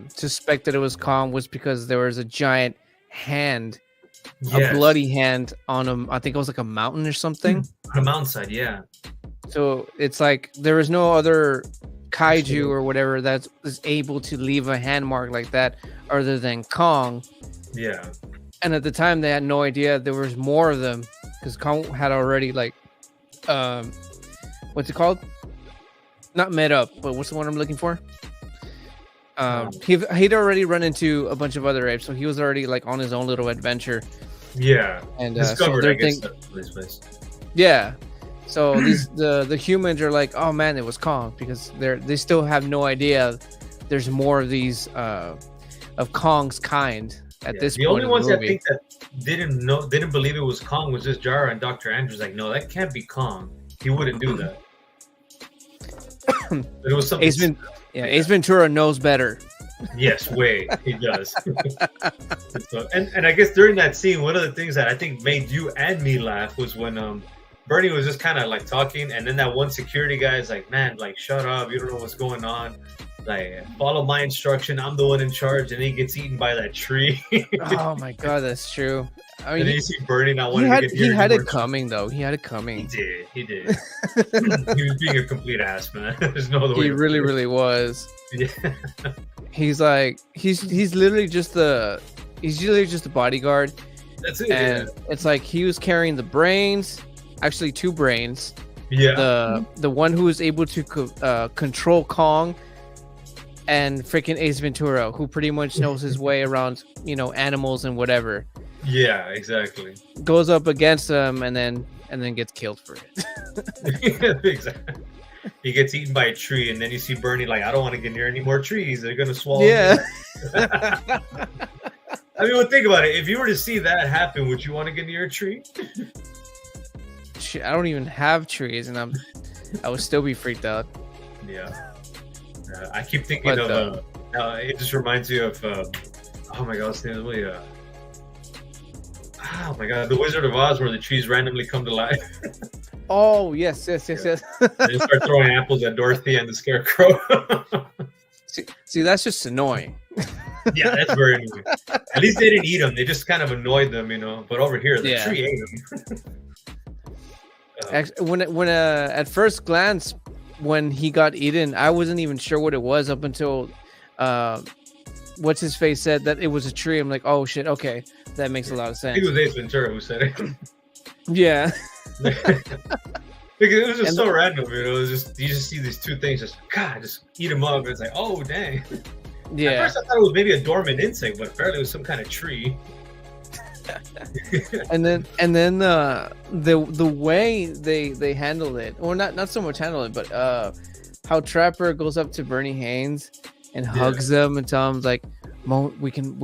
A: suspected it was Kong was because there was a giant hand, a bloody hand on him. I think it was like a mountain or something.
B: On a mountainside, yeah.
A: So it's like there was no other kaiju or whatever that is able to leave a hand mark like that other than Kong.
B: Yeah.
A: And at the time they had no idea there was more of them because Kong had already what's it called? Not met up, but what's the one I'm looking for? He'd already run into a bunch of other apes, so he was already on his own little adventure.
B: Yeah.
A: And
B: discovered,
A: so
B: I guess, this place.
A: Yeah. So the humans are like, oh man, it was Kong because they still have no idea there's more of these of Kong's kind at this point.
B: The only ones I think that didn't believe it was Kong was just Jara and Dr. Andrews. Like, no, that can't be Kong. He wouldn't do that. But it was something.
A: Ace Ventura knows better.
B: Yes, way he does. and I guess during that scene, one of the things that I think made you and me laugh was when Bernie was just kind of talking, and then that one security guy is like, "Man, shut up! You don't know what's going on. Follow my instruction. I'm the one in charge." And he gets eaten by that tree.
A: Oh my god, that's true. I mean,
B: and then you see Bernie not wanting to get
A: He had it coming, though. He had it coming.
B: He did. He was being a complete ass, man. There's no other way.
A: He really, really was.
B: Yeah.
A: He's literally just the bodyguard.
B: That's it.
A: And it's like he was carrying the brains, actually 2 brains.
B: Yeah.
A: The one who was able to control Kong, and freaking Ace Ventura, who pretty much knows his way around, animals and whatever.
B: Yeah, exactly.
A: Goes up against him and then gets killed for it.
B: Exactly. He gets eaten by a tree, and then you see Bernie I don't want to get near any more trees. They're gonna swallow me.
A: Yeah.
B: I mean, think about it. If you were to see that happen, would you want to get near a tree?
A: Shit, I don't even have trees, and I would still be freaked out.
B: Yeah. I keep thinking of. It just reminds you of. Oh my god, what's the name of the movie? Oh my god, The Wizard of Oz, where the trees randomly come to life.
A: Oh yes. They
B: start throwing apples at Dorothy and the Scarecrow.
A: see, that's just annoying.
B: Yeah, that's very annoying. At least they didn't eat them; they just kind of annoyed them, But over here, the tree ate them.
A: Actually, when at first glance, when he got eaten, I wasn't even sure what it was up until what's his face said that it was a tree. I'm like, oh shit, okay, that makes a lot of sense.
B: I think it was Ace Ventura who said it.
A: Yeah.
B: Because it was just so random, It was just you just see these 2 things, just eat them up. And it's like, oh dang.
A: Yeah.
B: At first I thought it was maybe a dormant insect, but apparently it was some kind of tree.
A: and then the way they handled it, or not so much handle it, but how Trapper goes up to Bernie Haynes and hugs him and tells him we can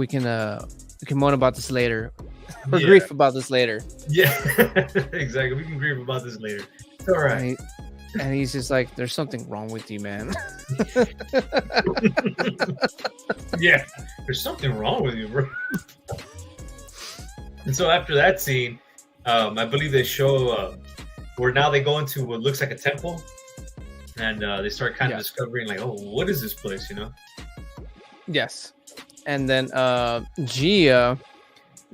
A: moan about this later, or grief about this later.
B: Yeah, exactly. We can grieve about this later. It's all right.
A: And he's just like, there's something wrong with you, man.
B: Yeah, there's something wrong with you, bro. And so after that scene, I believe they show where now they go into what looks like a temple, and they start kind of discovering what is this place,
A: Yes. And then Gia,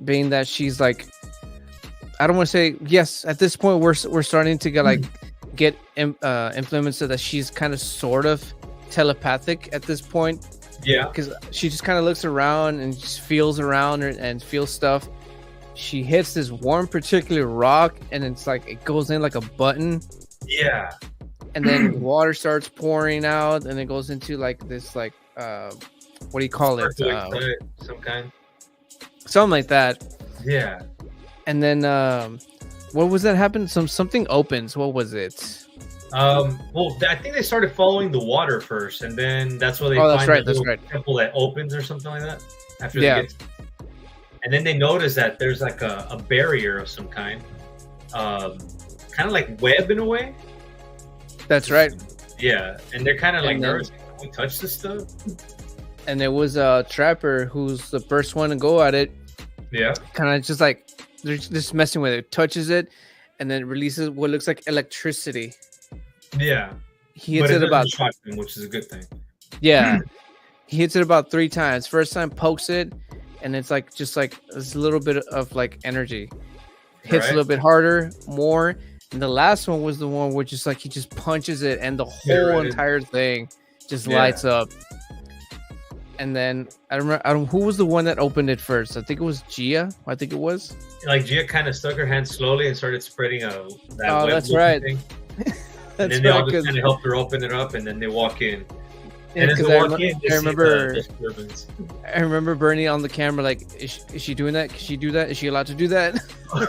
A: being that she's I don't want to say yes. At this point, we're starting to get implemented so that she's kind of sort of telepathic at this point.
B: Yeah,
A: because she just kind of looks around and just feels around and feels stuff. She hits this one particular rock, and it's like it goes in like a button.
B: Yeah,
A: and then water starts pouring out, and it goes into like this like what do you call it?
B: Some kind,
A: something like that.
B: Yeah.
A: And then what was that happen? Something opens. What was it?
B: Well, I think they started following the water first, and then that's where they find the temple that opens or something like that. After they get and then they notice that there's like a barrier of some kind, kind of like web in a way.
A: That's right.
B: Yeah, and they're kind of like nervous. Can we touch this stuff?
A: And there was a trapper who's the first one to go at it.
B: Yeah.
A: Kind of just like they're just messing with it, touches it, and then releases what looks like electricity.
B: Yeah.
A: He hits it about
B: shotgun, which is a good thing.
A: Yeah. He hits it about 3 times. First time pokes it, and it's like just like this little bit of like energy. Hits a little bit harder, more. And the last one was the one where just like he just punches it, and the whole entire thing just lights up. And then I don't who was the one that opened it first. I think it was Gia. I think it was.
B: Like Gia kind of stuck her hand slowly and started spreading that web
A: that's right.
B: thing. And then they all just kind of helped her open it up, and then they walk in. And as they walk in, they see the disturbance. I
A: remember Bernie on the camera like, is she doing that? Can she do that? Is she allowed to do that?
B: I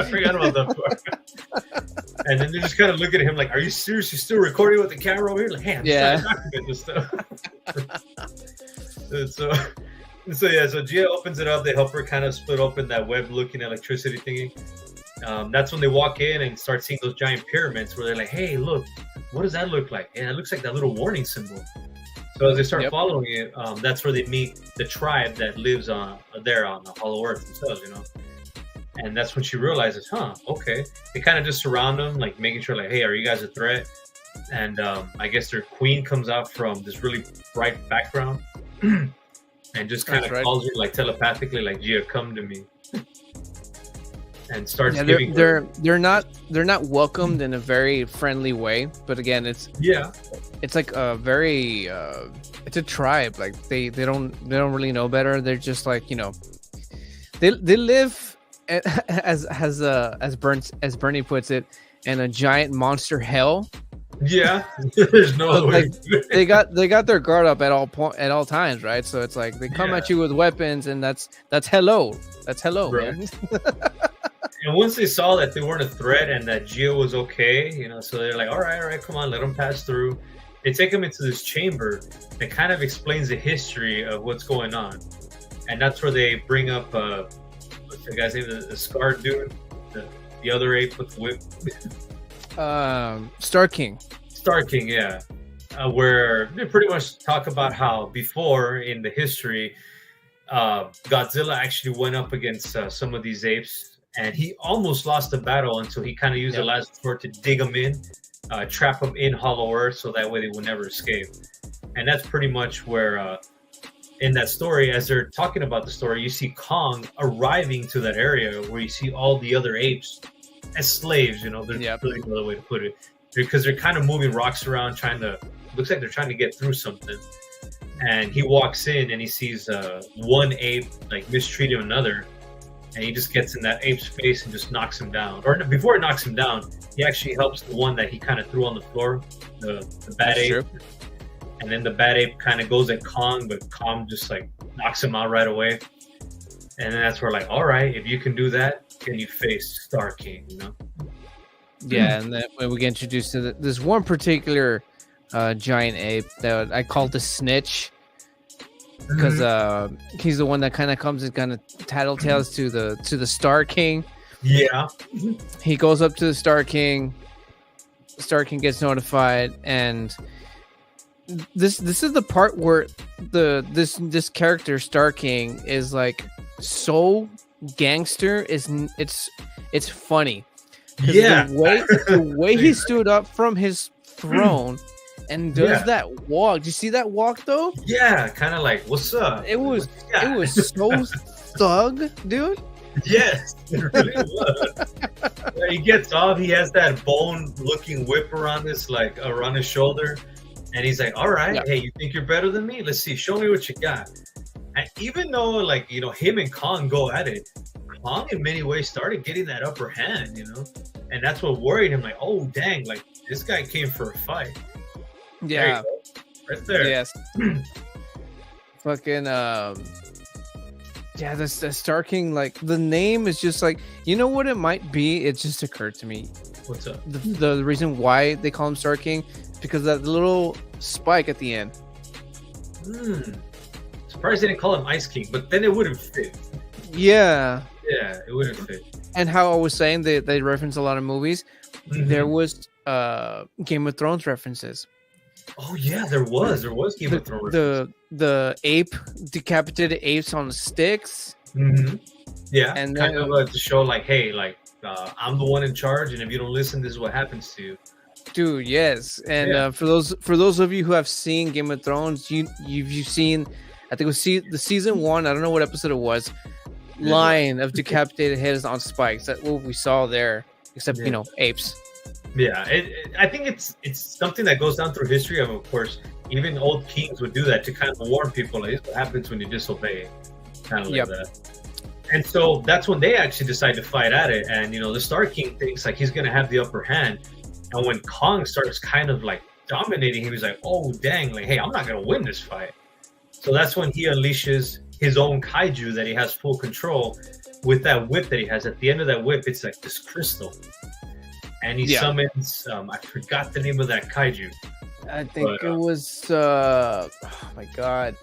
B: forgot about that part. And then they just kind of look at him like, are you seriously still recording with the camera over here? Like, hey, I'm trying to document this stuff. So Gia opens it up. They help her kind of split open that web-looking electricity thingy. That's when they walk in and start seeing those giant pyramids where they're like, hey, look, what does that look like? Yeah, it looks like that little warning symbol. So as they start following it, that's where they meet the tribe that lives there on the Hollow Earth themselves, you know. And that's when she realizes, okay. They kind of just surround them, like making sure, like, hey, are you guys a threat? And I guess their queen comes out from this really bright background and just kind of calls her like telepathically, like, Gia, come to me. And starts giving
A: they're not welcomed in a very friendly way, but again it's like a very it's a tribe, like they don't really know better. They're just like, you know, they live as Bernie puts it, in a giant monster hell.
B: Yeah. There's no other way.
A: they got their guard up at all times, right? So it's like they come at you with weapons, and that's hello, right. Man.
B: And once they saw that they weren't a threat and that Gia was okay, you know, so they're like, all right, come on, let them pass through. They take them into this chamber that kind of explains the history of what's going on. And that's where they bring up, what's the guy's name, the scarred dude, the other ape with the whip.
A: Star King,
B: yeah. Where they pretty much talk about how before in the history, Godzilla actually went up against some of these apes. And he almost lost the battle until he kind of used the last sword to dig them in, trap them in Hollow Earth, so that way they would never escape. And that's pretty much where, in that story, as they're talking about the story, you see Kong arriving to that area where you see all the other apes as slaves. You know, there's really no other way to put it, because they're kind of moving rocks around, looks like they're trying to get through something. And he walks in and he sees one ape like mistreating another. And he just gets in that ape's face and just knocks him down. Or before it knocks him down, he actually helps the one that he kind of threw on the floor, the bad ape. Sure. And then the bad ape kind of goes at Kong, but Kong just like knocks him out right away. And then that's where like, all right, if you can do that, can you face Star King, you know?
A: Yeah, and then when we get introduced to this one particular giant ape that I call the Snitch. Because he's the one that kind of comes and kind of tattletales to the Star King.
B: Yeah.
A: He goes up to the Star King. Star King gets notified, and this is the part where this character Star King is like so gangster. It's funny.
B: Yeah.
A: The way he stood up from his throne. And does that walk? Do you see that walk though?
B: Yeah, kind of like, what's up?
A: It was so thug, dude.
B: Yes, it really was. He gets off. He has that bone-looking whip around around his shoulder, and he's like, "All right, hey, you think you're better than me? Let's see. Show me what you got." And even though, him and Kong go at it, Kong in many ways started getting that upper hand, and that's what worried him. Like, oh dang, like this guy came for a fight.
A: Yeah,
B: right there.
A: Yes. Fucking yeah, the Star King, like the name is just like, you know what it might be? It just occurred to me.
B: What's up?
A: The reason why they call him Star King is because of that little spike at the end.
B: Surprised they didn't call him Ice King, but then it wouldn't fit.
A: Yeah.
B: Yeah, it wouldn't fit.
A: And how I was saying they reference a lot of movies.
B: Mm-hmm.
A: There was Game of Thrones references.
B: Oh yeah, there was Game of Thrones.
A: The ape, decapitated apes on sticks.
B: Mm-hmm. Yeah,
A: and
B: kind of to show like, hey, I'm the one in charge, and if you don't listen, this is what happens to you.
A: Dude, yes. And for those of you who have seen Game of Thrones, you've seen, I think it was the season 1. I don't know what episode it was. Line of decapitated heads on spikes. That's what we saw there, except apes.
B: Yeah, I think it's something that goes down through history. Of course, even old kings would do that to kind of warn people, like, this is what happens when you disobey, kind of like that. And so that's when they actually decide to fight at it. And the Star King thinks like he's gonna have the upper hand. And when Kong starts kind of like dominating, he was like, "Oh dang! Like, hey, I'm not gonna win this fight." So that's when he unleashes his own kaiju that he has full control with that whip that he has. At the end of that whip, it's like this crystal. And he summons, I forgot the name of that kaiju.
A: I think it was, oh my God.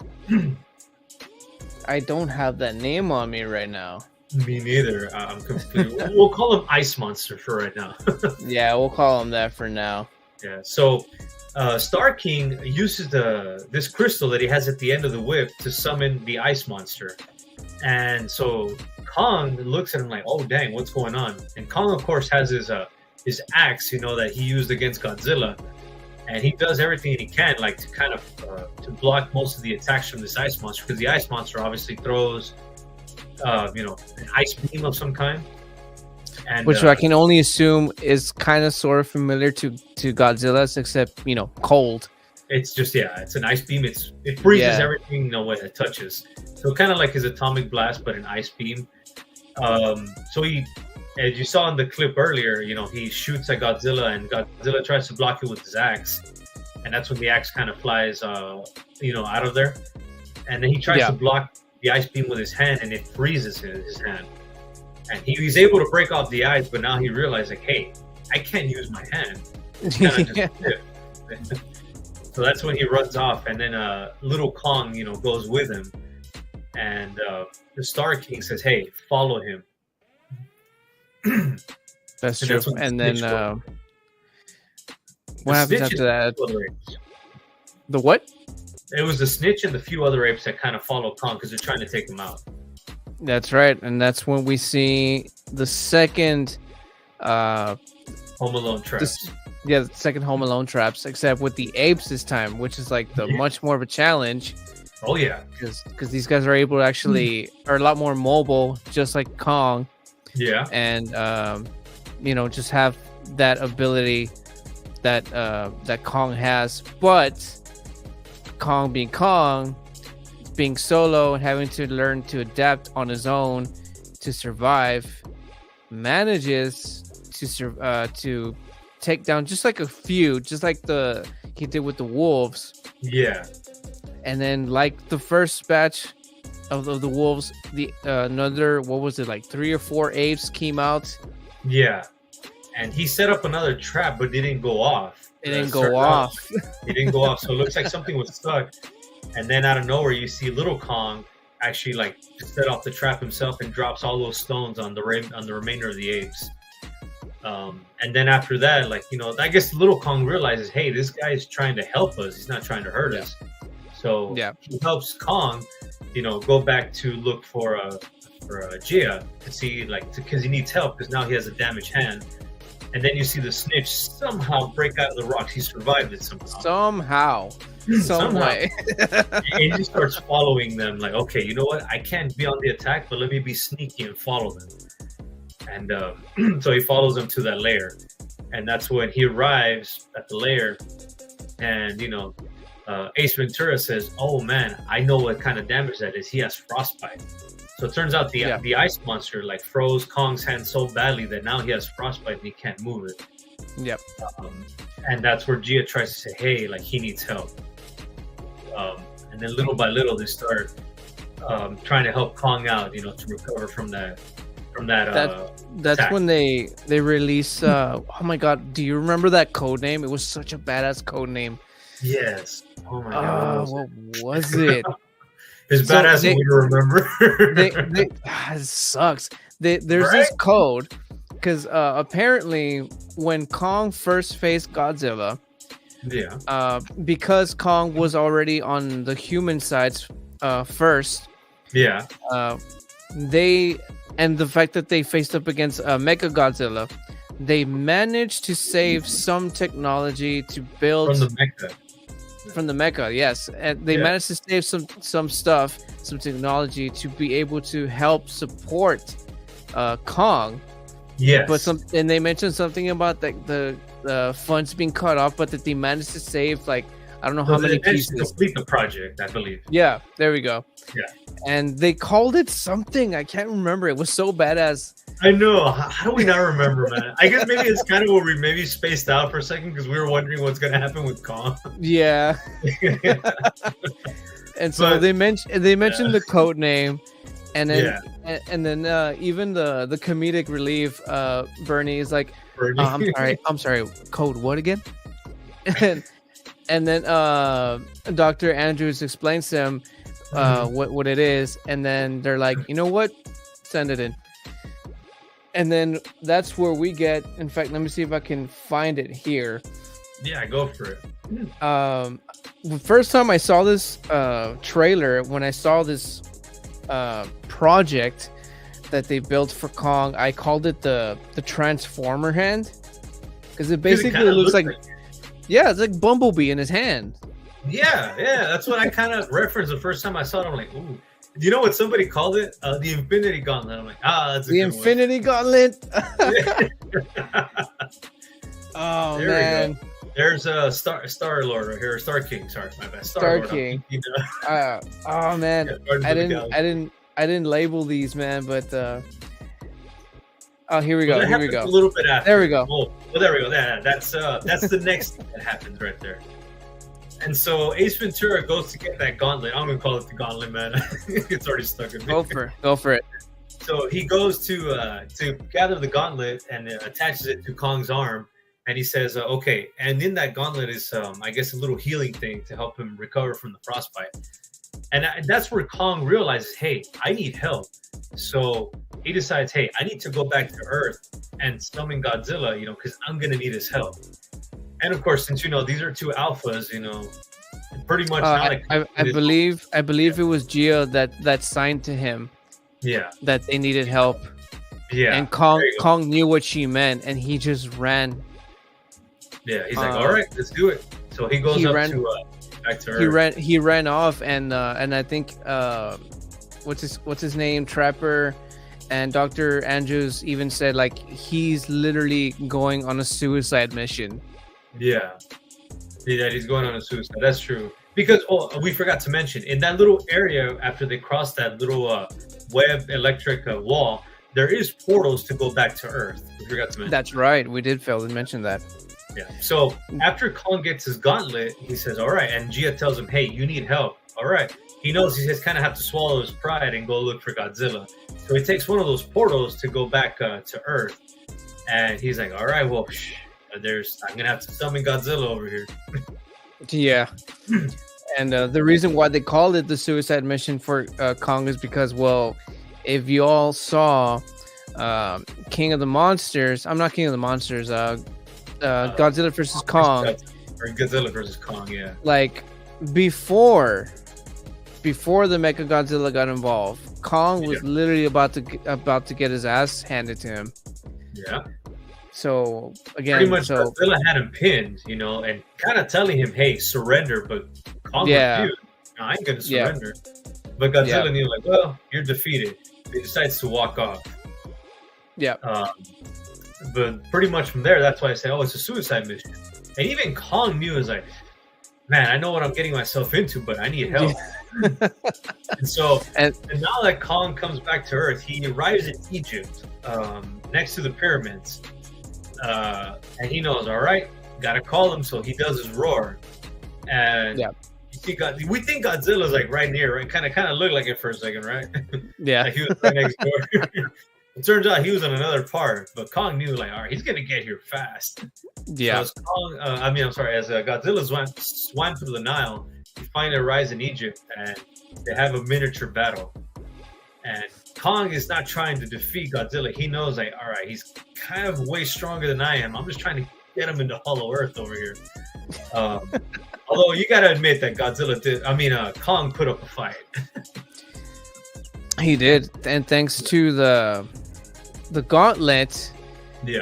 A: I don't have that name on me right now.
B: Me neither. I'm completely, we'll call him Ice Monster for right now.
A: Yeah, we'll call him that for now.
B: Yeah, so Star King uses this crystal that he has at the end of the whip to summon the Ice Monster. And so Kong looks at him like, oh dang, what's going on? And Kong, of course, has his axe, that he used against Godzilla, and he does everything he can, like to kind of to block most of the attacks from this ice monster, because the ice monster obviously throws, an ice beam of some kind, and
A: which I can only assume is kind of sort of familiar to Godzilla's, except cold.
B: It's just it's an ice beam. It freezes everything when it touches. So kind of like his atomic blast, but an ice beam. So he. As you saw in the clip earlier, he shoots at Godzilla, and Godzilla tries to block it with his axe, and that's when the axe kind of flies, out of there. And then he tries to block the ice beam with his hand, and it freezes his hand. And he's able to break off the ice, but now he realized, like, hey, I can't use my hand. It's kind of just So that's when he runs off, and then little Kong, goes with him, and the Star King says, hey, follow him.
A: That's true. And then what happens after that? The what?
B: It was the Snitch and the few other apes that kind of follow Kong because they're trying to take him out.
A: That's right. And that's when we see the second
B: Home Alone traps.
A: The second Home Alone traps, except with the apes this time, which is like much more of a challenge.
B: Oh yeah,
A: because these guys are able to actually are a lot more mobile, just like Kong.
B: Yeah,
A: and just have that ability that Kong has, but Kong being solo and having to learn to adapt on his own to survive, manages to take down just like a few, just like he did with the wolves.
B: Yeah,
A: and then like the first batch of the wolves, another, what was it, like 3 or 4 apes came out.
B: Yeah, and he set up another trap, but it didn't go off.
A: It didn't go off.
B: It didn't go off, so it looks like something was stuck. And then out of nowhere, you see little Kong actually like set off the trap himself and drops all those stones on the remainder of the apes. And then after that, I guess little Kong realizes, hey, this guy is trying to help us. He's not trying to hurt us. So he helps Kong, go back to look for Jia to see, because he needs help, because now he has a damaged hand. And then you see the snitch somehow break out of the rocks. He survived it
A: Somehow. Some way.
B: And he starts following them. Like, okay, you know what? I can't be on the attack, but let me be sneaky and follow them. And so he follows them to that lair. And that's when he arrives at the lair. And, Ace Ventura says, oh, man, I know what kind of damage that is. He has frostbite. So it turns out the ice monster froze Kong's hand so badly that now he has frostbite and he can't move it.
A: Yep.
B: And that's where Gia tries to say, hey, he needs help. And then little by little, they start trying to help Kong out, to recover from that.
A: That's
B: attack.
A: when they release. Oh my God! Do you remember that code name? It was such a badass code name.
B: Yes. Oh my God.
A: What was it?
B: It's badass for me to remember.
A: It sucks. There's this code because apparently when Kong first faced Godzilla, because Kong was already on the human sides first.
B: Yeah.
A: And the fact that they faced up against Mecha Godzilla, they managed to save some technology to build from the mecha. Yes, and they managed to save some stuff, some technology to be able to help support Kong.
B: Yes,
A: and they mentioned something about the funds being cut off, but that they managed to save I don't know how many pieces
B: to complete the project, I believe.
A: Yeah, there we go.
B: Yeah,
A: and they called it something. I can't remember. It was so badass.
B: I know. How do we not remember, man? I guess maybe it's kind of where we maybe spaced out for a second because we were wondering what's going to happen with Kong.
A: Yeah. And so they mentioned the code name, and then even the comedic relief. Bernie is like, I'm sorry. Code what again? And then Dr. Andrews explains to him what it is, and then they're like, you know what? Send it in. And then that's where we get. In fact, let me see if I can find it here.
B: Yeah, go for it.
A: The first time I saw this trailer, when I saw this project that they built for Kong, I called it the Transformer hand because it basically looks like it's like Bumblebee in his hand. Yeah,
B: that's what I kind of referenced the first time I saw it. I'm like, ooh. Do you know what somebody called it? The Infinity Gauntlet. I'm like, that's a good
A: Infinity Gauntlet. Oh,
B: there
A: man.
B: We go. There's a Star Lord right here. Star King. Sorry, my bad.
A: Star King. Oh man, I didn't label these, man. But here we go. Here we go.
B: A little bit after.
A: There we go.
B: Oh, well, there we go. That's the next thing that happens right there. And so Ace Ventura goes to get that gauntlet. I'm gonna call it the gauntlet, man. It's already stuck in me.
A: Go for it.
B: So he goes to gather the gauntlet and attaches it to Kong's arm, and he says, "Okay." And in that gauntlet is, I guess, a little healing thing to help him recover from the frostbite. And that's where Kong realizes, "Hey, I need help." So he decides, "Hey, I need to go back to Earth and summon Godzilla, because I'm gonna need his help." And of course, since these are two alphas, pretty much.
A: I believe it was Gio that signed to him.
B: Yeah.
A: That they needed help.
B: Yeah.
A: And Kong knew what she meant, and he just ran.
B: Yeah, he's like, "All right, let's do it." So he goes back to Earth.
A: He ran off, and I think what's his name, Trapper, and Dr. Andrews even said he's literally going on a suicide mission.
B: Yeah, he's going on a suicide. That's true. Because we forgot to mention, in that little area after they cross that little web electric wall, there is portals to go back to Earth. We forgot to mention.
A: That's right. We did fail to mention that.
B: Yeah. So after Kong gets his gauntlet, he says, "All right," and Gia tells him, "Hey, you need help." All right. He knows he just kind of have to swallow his pride and go look for Godzilla. So he takes one of those portals to go back to Earth, and he's like, "All right, well, I'm gonna have to summon Godzilla over here."
A: Yeah. And the reason why they called it the suicide mission for Kong is because, if you all saw King of the Monsters, I'm not King of the Monsters, Godzilla versus Kong.
B: Or Godzilla versus Kong, yeah.
A: Before the Mecha Godzilla got involved, Kong was literally about to get his ass handed to him.
B: Yeah.
A: So
B: Pretty
A: again,
B: much Godzilla had him pinned, you know, and kind of telling him, "Hey, surrender," but Kong refused. No, I ain't gonna surrender. But Godzilla knew, like, well, you're defeated. He decides to walk off.
A: Yeah.
B: But pretty much from there, that's why I say, oh, it's a suicide mission. And even Kong knew, is like, man, I know what I'm getting myself into, but I need help. And so, and now that Kong comes back to Earth, he arrives in Egypt, next to the pyramids. And he knows, all right, gotta call him. So he does his roar. And you see, we think Godzilla's like right near, right? Kind of looked like it for a second, right?
A: Yeah.
B: Like he was right next door. It turns out he was on another part, but Kong knew, like, all right, he's gonna get here fast.
A: Yeah.
B: So as Godzilla swam through the Nile, he finally arrives in Egypt, and they have a miniature battle. And Kong is not trying to defeat Godzilla. He knows, like, all right, he's kind of way stronger than I am. I'm just trying to get him into Hollow Earth over here. Although you gotta admit that Kong put up a fight.
A: He did, and thanks to the gauntlet,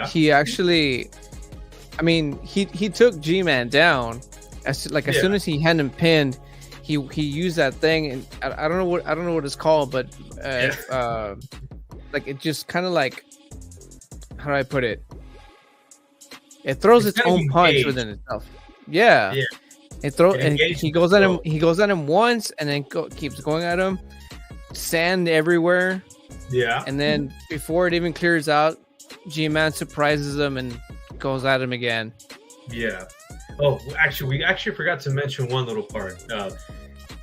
A: he actually, he took G-Man down. As soon as he had him pinned, he used that thing, and I don't know what it's called, but like it just kind of like, how do I put it? It throws its own punch within itself. Yeah. It throws, and he goes at him. He goes at him once, and then keeps going at him. Sand everywhere.
B: Yeah.
A: And then before it even clears out, G-Man surprises him and goes at him again.
B: Yeah. Oh, we actually forgot to mention one little part.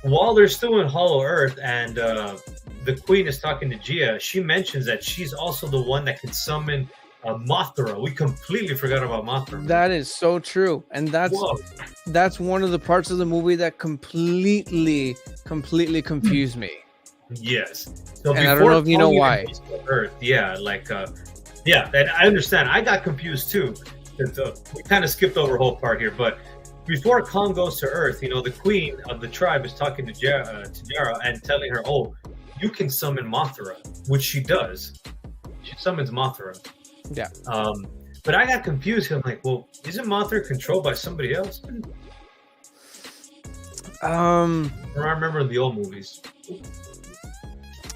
B: While they're still in Hollow Earth and the Queen is talking to Gia, she mentions that she's also the one that can summon Mothra. We completely forgot about Mothra.
A: That is so true. And that's one of the parts of the movie that completely confused me.
B: Yes. So
A: and I don't know if you know why.
B: Earth, and I understand. I got confused too. We kind of skipped over a whole part here, but before Kong goes to Earth, the Queen of the tribe is talking to Jara and telling her, "Oh, you can summon Mothra," which she does. She summons Mothra.
A: Yeah.
B: But I got confused. I'm like, well, isn't Mothra controlled by somebody else? I remember in the old movies.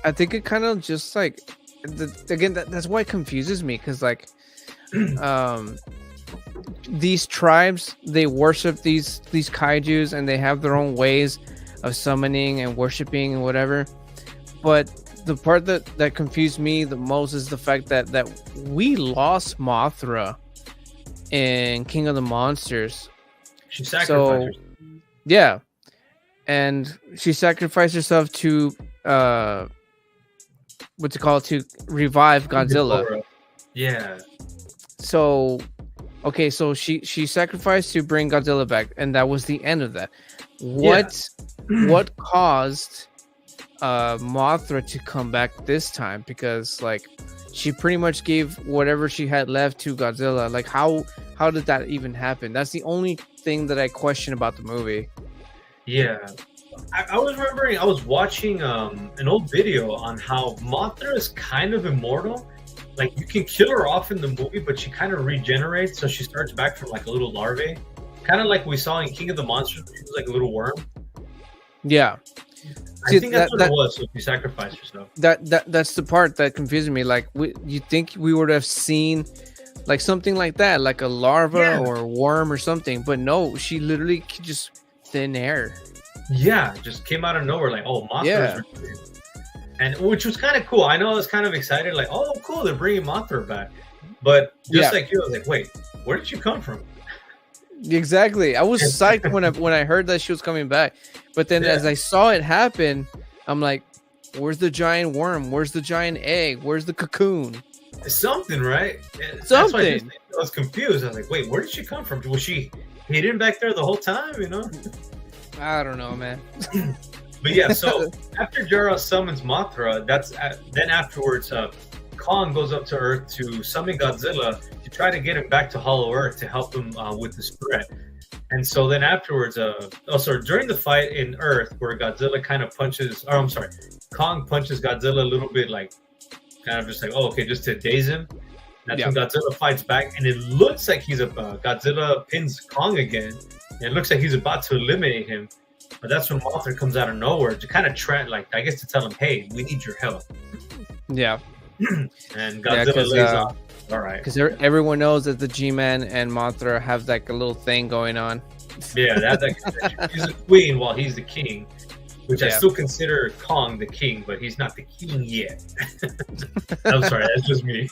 A: I think it kind of just like, again, that's why it confuses me, because like, these tribes, they worship these kaijus, and they have their own ways of summoning and worshiping and whatever. But the part that confused me the most is the fact that we lost Mothra in King of the Monsters.
B: She sacrificed herself.
A: Yeah, and she sacrificed herself to to revive Godzilla.
B: Yeah.
A: So, okay, so she sacrificed to bring Godzilla back, and that was the end of that. What caused Mothra to come back this time? Because like she pretty much gave whatever she had left to Godzilla. Like how did that even happen? That's the only thing that I question about the movie.
B: Yeah. I was remembering, I was watching an old video on how Mothra is kind of immortal. Like, you can kill her off in the movie, but she kind of regenerates, so she starts back from like a little larvae. Kind of like we saw in King of the Monsters, she was like a little worm.
A: Yeah.
B: I think that's what it was, so she sacrificed herself.
A: That's the part that confused me. Like, you think we would have seen like something like that, like a larva or a worm or something, but no, she literally just thin air.
B: Yeah, just came out of nowhere, like, oh, Mothra's returning. And which was kind of cool. I know I was kind of excited, like, oh, cool, they're bringing Mothra back. But just like you, I was like, wait, where did you come from?
A: Exactly. I was psyched when I heard that she was coming back. But then as I saw it happen, I'm like, where's the giant worm? Where's the giant egg? Where's the cocoon?
B: Something, right?
A: Something.
B: I was confused. I was like, wait, where did she come from? Was she hidden back there the whole time,
A: I don't know, man.
B: But yeah, so after Jara summons Mothra, then afterwards, Kong goes up to Earth to summon Godzilla to try to get him back to Hollow Earth to help him with this threat. And so then afterwards, during the fight in Earth, where Godzilla kind of Kong punches Godzilla a little bit, like kind of just like, oh, okay, just to daze him. That's when Godzilla fights back, and it looks like Godzilla pins Kong again. And it looks like he's about to eliminate him, but that's when Mothra comes out of nowhere to kind of to tell him, "Hey, we need your help."
A: Yeah.
B: And Godzilla lays off. All right.
A: Because everyone knows that the G-Man and Mothra have like a little thing going on.
B: Yeah, that's like she's a queen while he's the king, which I still consider Kong the king, but he's not the king yet. I'm sorry, that's just me.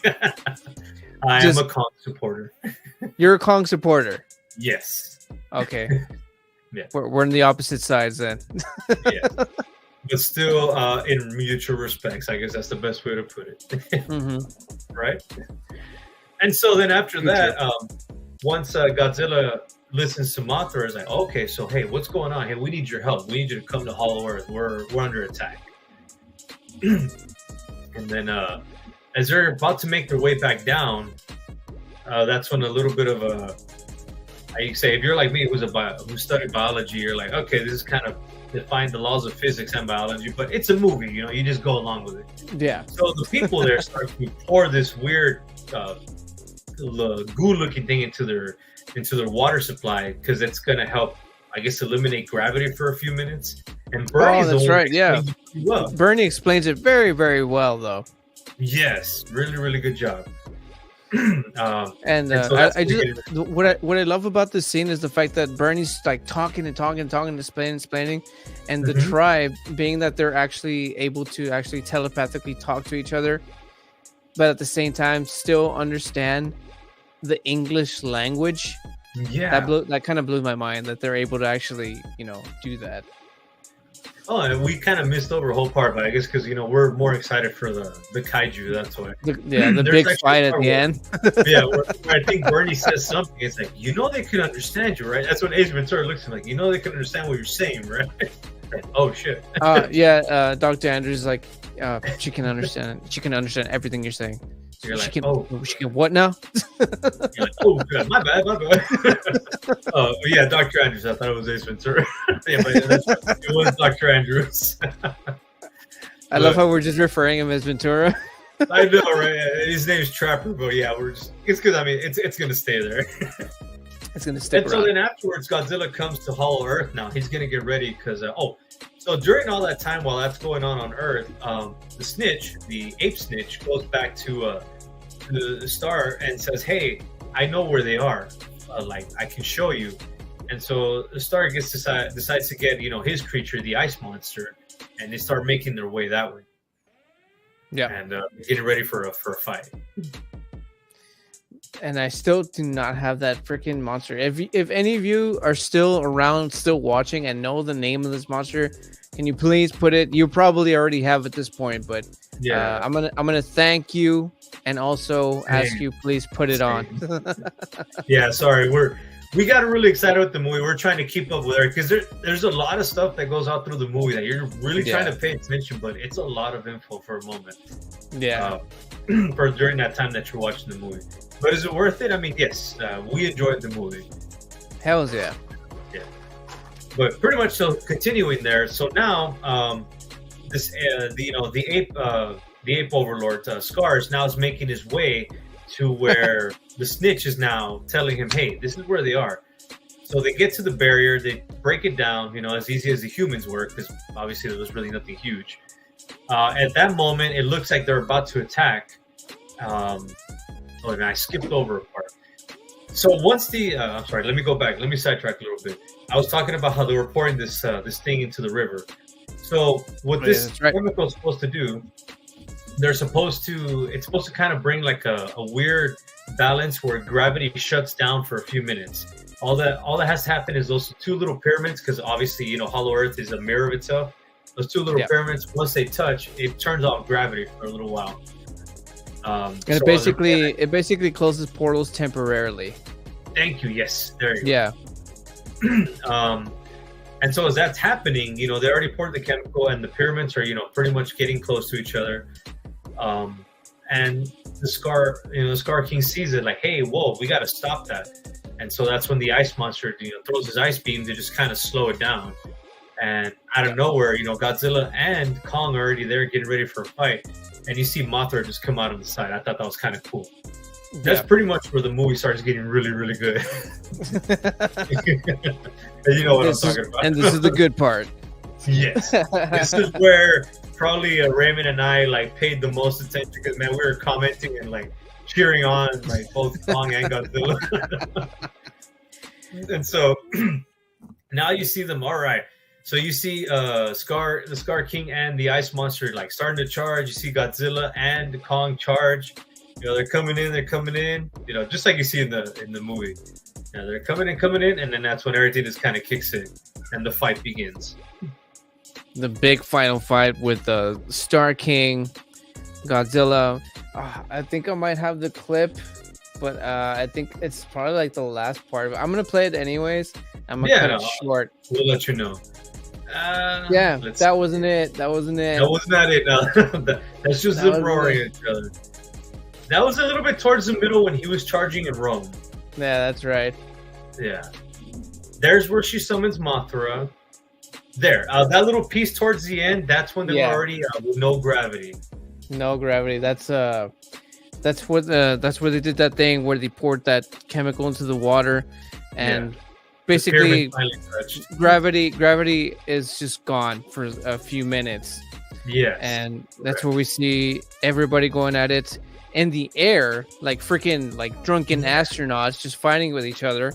B: I am a Kong supporter.
A: You're a Kong supporter?
B: Yes.
A: Okay.
B: Yeah.
A: We're on the opposite sides then.
B: Yeah. But still in mutual respects. I guess that's the best way to put it.
A: Mm-hmm.
B: Right? And so then after that, once Godzilla listens to Mothra, is like, okay, so hey, what's going on? Hey, we need your help. We need you to come to Hollow Earth. We're under attack. And then as they're about to make their way back down, that's when a little bit of I say, if you're like me, who studied biology, you're like, okay, this is kind of define the laws of physics and biology, but it's a movie, you just go along with it.
A: Yeah.
B: So the people there start to pour this weird goo-looking thing into their water supply because it's gonna help, I guess, eliminate gravity for a few minutes. And Bernie's
A: that's right. Yeah. Bernie explains it very, very well, though.
B: Yes, really, really good job.
A: What I love about this scene is the fact that Bernie's like talking, explaining, and the tribe, being that they're actually able to actually telepathically talk to each other, but at the same time still understand the English language.
B: Yeah,
A: that kind of blew my mind that they're able to actually do that.
B: Oh, and we kind of missed over a whole part, but I guess because we're more excited for the kaiju. That's why.
A: The big fight at the end.
B: Yeah, where I think Bernie says something. It's like, they can understand you, right? That's when Ace Ventura looks at him like, they can understand what you're saying, right? Oh shit.
A: Dr. Andrews is like, she can understand. She can understand everything you're saying.
B: You're
A: she
B: like,
A: can what now?
B: You're like, oh god, my bad. Yeah, Dr. Andrews. I thought it was Ace Ventura. Yeah, but it was Dr. Andrews.
A: I love how we're just referring him as Ventura.
B: I know, right? His name's Trapper, but yeah, it's good. I mean, it's gonna stay there.
A: It's gonna stick.
B: And so then afterwards, Godzilla comes to Hollow Earth. Now he's gonna get ready because so during all that time while that's going on Earth, the ape snitch, goes back to the star and says, "Hey, I know where they are. I can show you." And so the star decides to get his creature, the ice monster, and they start making their way that way.
A: Yeah,
B: and getting ready for a fight.
A: And I still do not have that freaking monster. If any of you are still around, still watching, and know the name of this monster, can you please put it? You probably already have at this point, but yeah, I'm gonna thank you and also ask you please put it on.
B: Yeah, sorry, we got really excited with the movie. We're trying to keep up with it because there's a lot of stuff that goes out through the movie that you're really trying to pay attention, but it's a lot of info for a moment.
A: Yeah,
B: for during that time that you're watching the movie. But is it worth it? I mean, yes, we enjoyed the movie.
A: Hells yeah.
B: Yeah. But pretty much so continuing there. So now, the ape overlord Scars now is making his way to where the snitch is now telling him, "Hey, this is where they are." So they get to the barrier, they break it down, as easy as the humans work, because obviously there was really nothing huge. At that moment, it looks like they're about to attack. And I skipped over a part. So once I'm sorry, let me go back. Let me sidetrack a little bit. I was talking about how they were pouring this thing into the river. So what this chemical is supposed to do, it's supposed to kind of bring like a weird balance where gravity shuts down for a few minutes. All that has to happen is those two little pyramids, because obviously, Hollow Earth is a mirror of itself. Those two little pyramids, once they touch, it turns off gravity for a little while.
A: And it basically closes portals temporarily.
B: Thank you. Yes, there you go.
A: Yeah.
B: And so as that's happening, they already poured the chemical, and the pyramids are, pretty much getting close to each other. And the Scar King sees it like, hey, whoa, we got to stop that. And so that's when the ice monster, throws his ice beam to just kind of slow it down. And out of nowhere, Godzilla and Kong are already there getting ready for a fight. And you see Mothra just come out of the side. I thought that was kind of cool. That's pretty much where the movie starts getting really, really good. You know what I'm talking about.
C: And this is the good part.
B: Yes. This is where probably Raymond and I like paid the most attention because, man, we were commenting and like cheering on like both Kong and Godzilla. And so now you see them. All right. So you see the Scar King and the Ice Monster like starting to charge. You see Godzilla and Kong charge. You know, they're coming in, you know, just like you see in the movie. Yeah, they're coming in, and then that's when everything just kind of kicks in and the fight begins.
C: The big final fight with the Star King, Godzilla. I think I might have the clip, but I think it's probably like the last part of it. I'm gonna play it anyways. I'm gonna cut it short.
B: We'll let you know.
C: That wasn't it. That was
B: not it. No. That's just them roaring at each other. That was a little bit towards the middle when he was charging in Rome.
C: Yeah, that's right.
B: Yeah. There's where she summons Mothra. There. That little piece towards the end, that's when they were already with no gravity.
C: No gravity. That's where they did that thing where they poured that chemical into the water, and basically gravity is just gone for a few minutes.
B: Yes.
C: And that's where we see everybody going at it in the air, like freaking like drunken astronauts just fighting with each other.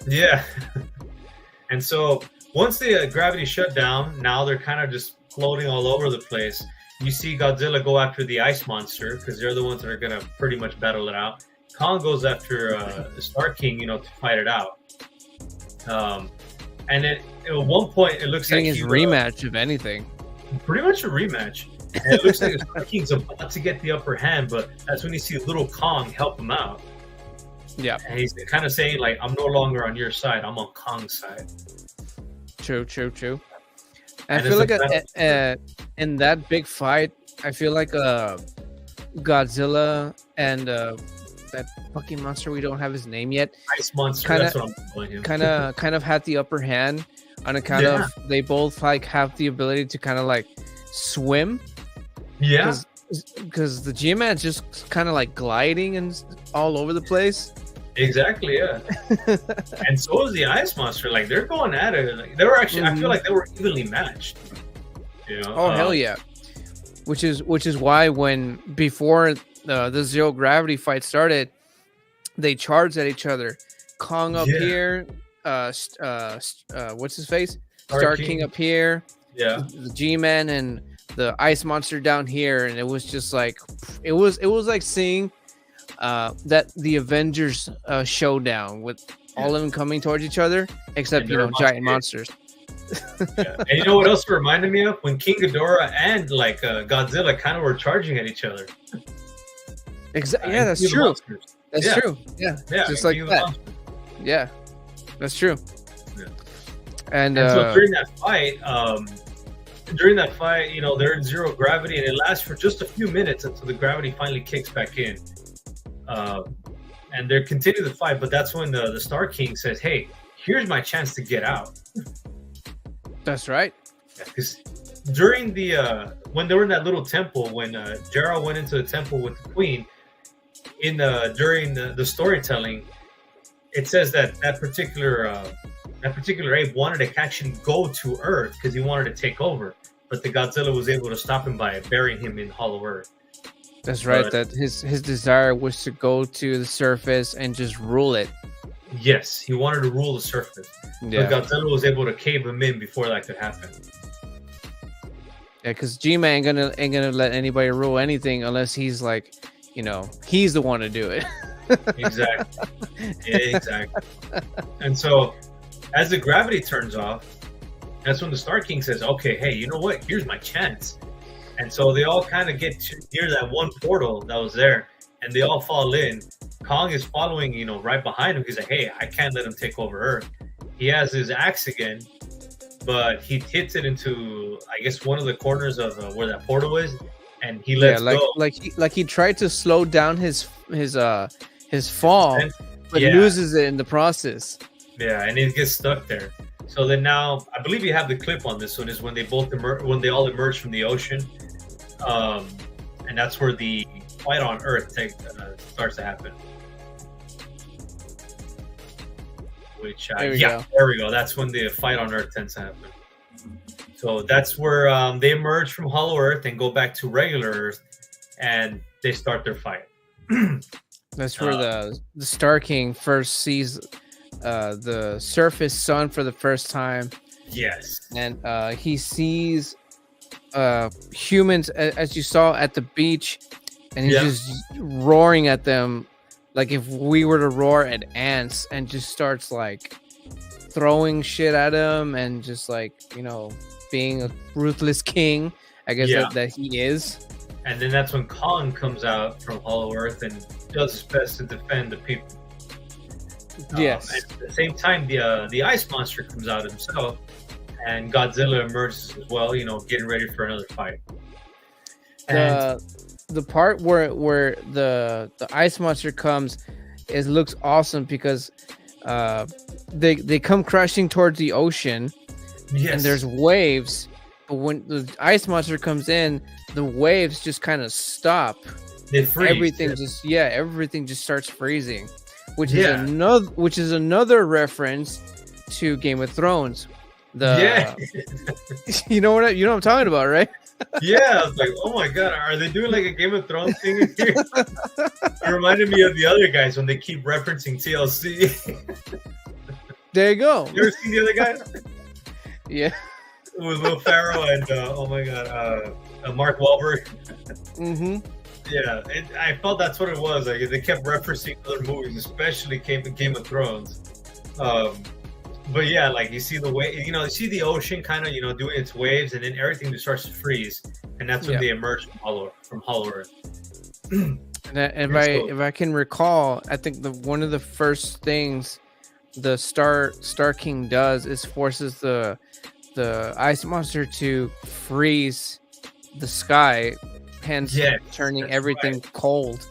B: Yeah. And so once the gravity shut down, now they're kind of just floating all over the place. You see Godzilla go after the Ice Monster because they're the ones that are going to pretty much battle it out. Kong goes after the Star King, you know, to fight it out. And then at one point, it looks like
C: his rematch, if anything.
B: Pretty much a rematch. And it looks like the Star King's about to get the upper hand, but that's when you see little Kong help him out.
C: Yeah.
B: And he's kind of saying, like, I'm no longer on your side. I'm on Kong's side.
C: True. I feel like in that big fight, I feel like Godzilla and that fucking monster, we don't have his name yet.
B: Ice Monster, that's what I'm calling him.
C: Kind of had the upper hand on account of they both like have the ability to kind of like swim.
B: Yeah.
C: Because the G-Man's just kind of like gliding and all over the place.
B: Exactly, yeah. And so is the Ice Monster. Like, they're going at it. Like, they were actually, I feel like they were evenly matched. You know?
C: Oh, hell yeah. Which is why when before the zero gravity fight started, they charged at each other. Kong up here, what's his face? Star King up here.
B: Yeah.
C: The G-Man and the Ice Monster down here, and it was just like it was like seeing that the Avengers showdown with all of them coming towards each other, except giant monsters.
B: Yeah. And you know what else it reminded me of? When King Ghidorah and like Godzilla kind of were charging at each other.
C: Exactly. Yeah, that's true. That's true. Yeah. Just like that. Yeah, that's true.
B: Yeah.
C: And
B: so during that fight, you know, they're in zero gravity, and it lasts for just a few minutes until the gravity finally kicks back in. And they're continuing the fight, but that's when the Star King says, "Hey, here's my chance to get out."
C: That's right.
B: Because during the when they were in that little temple, when Gerald went into the temple with the Queen, during the storytelling, it says that particular ape wanted to actually go to Earth because he wanted to take over, but the Godzilla was able to stop him by burying him in Hollow Earth.
C: That's right. That his desire was to go to the surface and just rule it.
B: Yes, he wanted to rule the surface.
C: Yeah.
B: But Godzilla was able to cave him in before that could happen.
C: Yeah, because G-Man ain't gonna let anybody rule anything unless he's like, you know, he's the one to do it.
B: Exactly. Exactly. And so, as the gravity turns off, that's when the Star King says, "Okay, hey, you know what? Here's my chance." And so they all kind of get near that one portal that was there, and they all fall in. Kong is following, you know, right behind him. He's like, "Hey, I can't let him take over Earth." He has his axe again, but he hits it into, I guess, one of the corners of where that portal is, and he lets go.
C: Like he tried to slow down his fall, but loses it in the process.
B: Yeah, and he gets stuck there. So then now, I believe you have the clip on this one, is when they all emerge from the ocean, and that's where the fight on Earth starts to happen. which
C: There we
B: yeah,
C: go.
B: there we go. That's when the fight on Earth tends to happen. So that's where they emerge from Hollow Earth and go back to regular Earth, and they start their fight.
C: That's where the Star King first sees the surface sun for the first time.
B: Yes.
C: And he sees humans, as you saw at the beach, and he's just roaring at them like if we were to roar at ants, and just starts like throwing shit at them and just like, you know, being a ruthless king, I guess that he is.
B: And then that's when Kong comes out from Hollow Earth and does his best to defend the people.
C: Yes.
B: And at the same time, the ice monster comes out himself, and Godzilla emerges as well, you know, getting ready for another fight. And
C: The part where the ice monster comes looks awesome because they come crashing towards the ocean, and there's waves. But when the ice monster comes in, the waves just kind of stop.
B: They freeze.
C: Everything just starts freezing, which is another reference to Game of Thrones. You know what I'm talking about, right?
B: Yeah, I was like, oh my god, are they doing like a Game of Thrones thing here? It reminded me of the other guys when they keep referencing TLC.
C: There you go.
B: You ever seen the other guys?
C: Yeah.
B: It was Will Ferrell and oh my god, Mark Wahlberg.
C: Mm-hmm.
B: Yeah, I felt that's what it was. Like they kept referencing other movies, especially Game of Thrones. But yeah, like you see the way, you know, you see the ocean kind of, you know, doing its waves, and then everything just starts to freeze, and that's when they emerge from Hollow Earth.
C: And if I can recall, I think one of the first things the Star King does is forces the ice monster to freeze the sky, hence turning everything cold.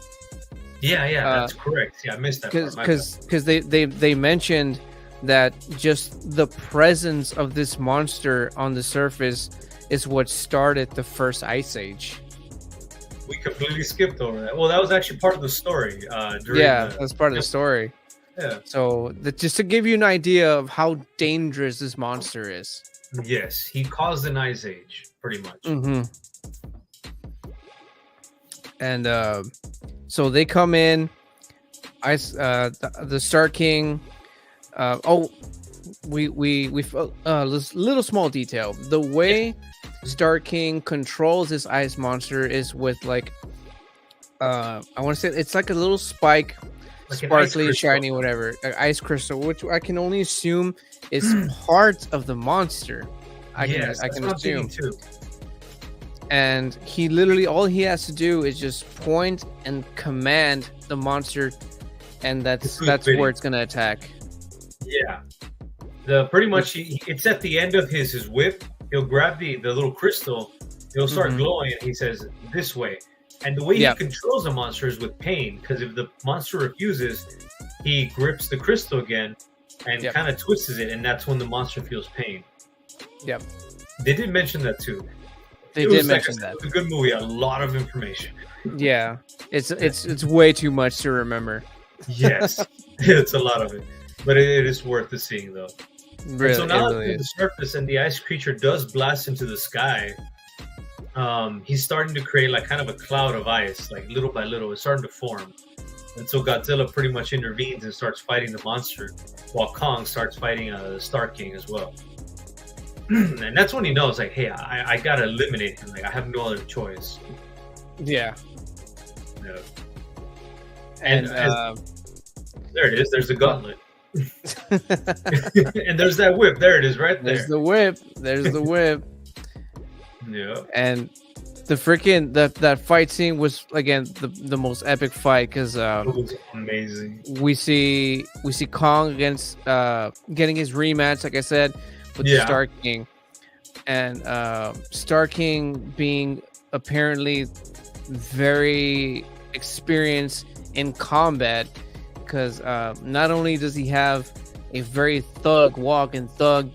B: Yeah, that's correct. Yeah, I missed that
C: because they mentioned that just the presence of this monster on the surface is what started the first ice age.
B: We completely skipped over that. Well, that was actually part of the story.
C: That's part of the story.
B: Yeah.
C: So just to give you an idea of how dangerous this monster is.
B: Yes, he caused an ice age, pretty much.
C: Mm-hmm. And so they come in. The Star King. Little small detail. The way Star King controls this ice monster is with like, I want to say it's like a little spike, like sparkly, shiny, whatever, an ice crystal, which I can only assume is part of the monster. I can assume. And he literally, all he has to do is just point and command the monster, and that's where it's gonna attack.
B: Yeah, pretty much it's at the end of his whip. He'll grab the little crystal, it'll start glowing, and he says this way. And the way he controls the monster is with pain, because if the monster refuses, he grips the crystal again and kind of twists it, and that's when the monster feels pain.
C: Yep.
B: They did mention that too.
C: They did mention that.
B: It's a good movie, a lot of information.
C: Yeah, it's way too much to remember.
B: Yes, it's a lot of it, but it is worth the seeing though.
C: Really,
B: so now at the surface and the ice creature does blast into the sky, he's starting to create like kind of a cloud of ice, like little by little, it's starting to form. And so Godzilla pretty much intervenes and starts fighting the monster, while Kong starts fighting the Star King as well. And that's when he knows, like, hey, I gotta eliminate him. Like, I have no other choice.
C: Yeah.
B: And there it is. There's the gauntlet. And there's that whip. There it is, right there.
C: There's the whip.
B: Yeah.
C: And the freaking that fight scene was again the most epic fight because
B: it was amazing.
C: We see Kong against getting his rematch, like I said, with the Star King, and Star King being apparently very experienced in combat, because not only does he have a very thug walk and thug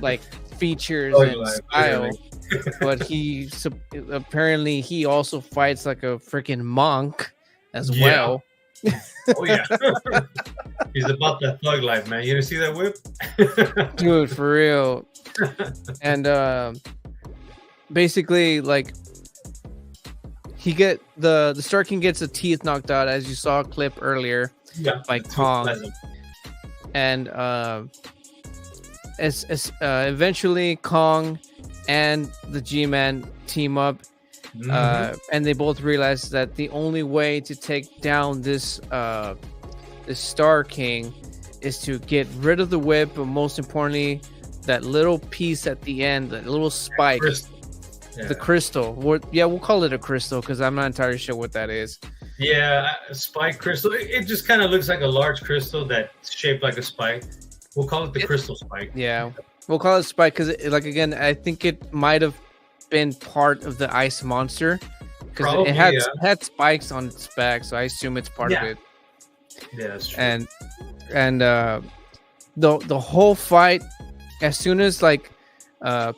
C: like features and style, but he apparently he also fights like a freaking monk as well.
B: Oh yeah, he's about that thug life, man. You didn't see that whip,
C: Dude, for real. And basically, like, the Star King gets the teeth knocked out, as you saw a clip earlier,
B: Yeah,
C: by Kong. And eventually Kong and the G-Man team up, and they both realize that the only way to take down this Star King is to get rid of the whip, but most importantly, that little piece at the end, that little spike, the crystal. We'll call it a crystal because I'm not entirely sure what that is.
B: Yeah, a spike crystal. It just kind of looks like a large crystal that's shaped like a spike. We'll call it the crystal spike.
C: Yeah, we'll call it spike because, like, again, I think it might have been part of the ice monster because it had spikes on its back, so I assume it's part of it.
B: Yeah, that's true.
C: And the whole fight, as soon as like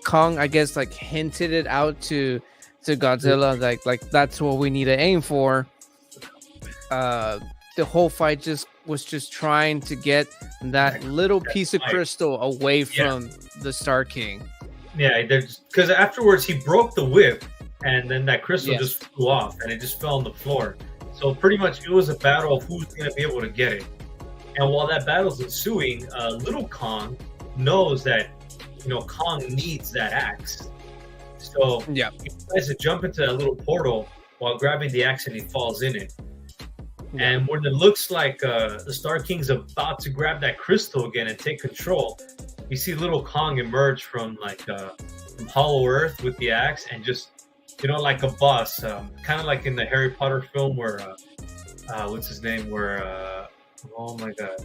C: Kong, I guess, like hinted it out to Godzilla, like that's what we need to aim for. The whole fight was just trying to get that little piece of crystal away from the Star King.
B: Yeah, because afterwards he broke the whip, and then that crystal just flew off, and it just fell on the floor. So pretty much it was a battle of who's going to be able to get it. And while that battle's ensuing, little Kong knows that, Kong needs that axe. So he tries to jump into that little portal while grabbing the axe, and he falls in it. And when it looks like the Star King's about to grab that crystal again and take control, you see little Kong emerge from from Hollow Earth with the axe, and just, like a boss, kind of like in the Harry Potter film where, what's his name? Where, oh my God,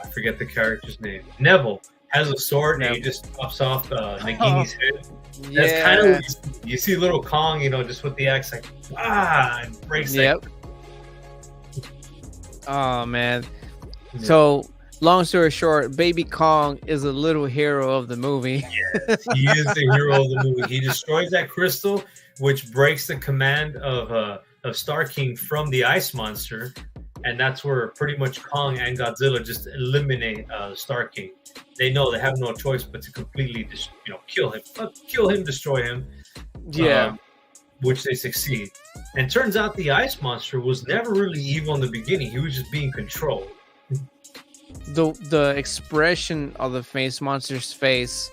B: I forget the character's name. Neville has a sword and he just chops off Nagini's head. That's kind of what you see little Kong, just with the axe, like, and breaks that.
C: Oh man. Yeah. So long story short, Baby Kong is a little hero of the movie.
B: Yes, he is the hero of the movie. He destroys that crystal, which breaks the command of Star King from the ice monster, and that's where pretty much Kong and Godzilla just eliminate Star King. They know they have no choice but to completely kill him, destroy him.
C: Yeah.
B: Which they succeed. And turns out the ice monster was never really evil in the beginning. He was just being controlled.
C: The expression of the face monster's face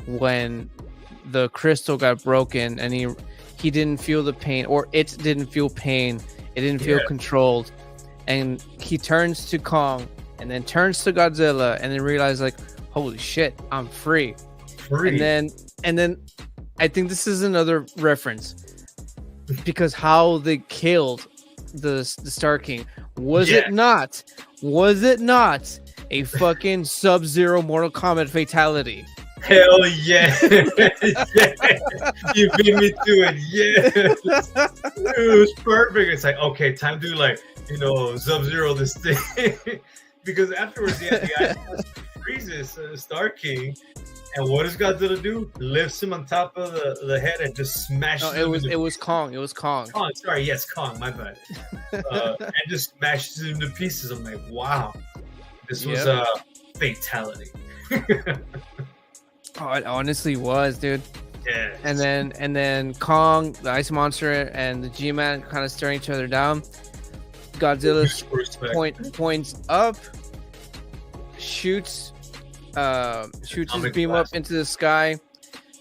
C: when the crystal got broken, and he didn't feel the pain, or it didn't feel pain. It didn't feel controlled. And he turns to Kong and then turns to Godzilla and then realizes, like, holy shit, I'm free. And then I think this is another reference, because how they killed the Star King, was it not a fucking Sub-Zero Mortal Kombat fatality?
B: Hell yeah. You beat me to it. Yeah. It was perfect. It's like, okay, time to Sub-Zero this thing. Because afterwards the ice freezes Star King. And what does Godzilla do? Lifts him on top of the head and just smashes him.
C: It was Kong. It was Kong.
B: Oh, sorry. Yes, Kong. My bad. And just smashes him to pieces. I'm like, wow. This was a fatality.
C: Oh, it honestly was, dude.
B: Yeah.
C: And then Kong, the ice monster, and the G-Man kind of staring each other down. Godzilla points up, shoots his beam up into the sky,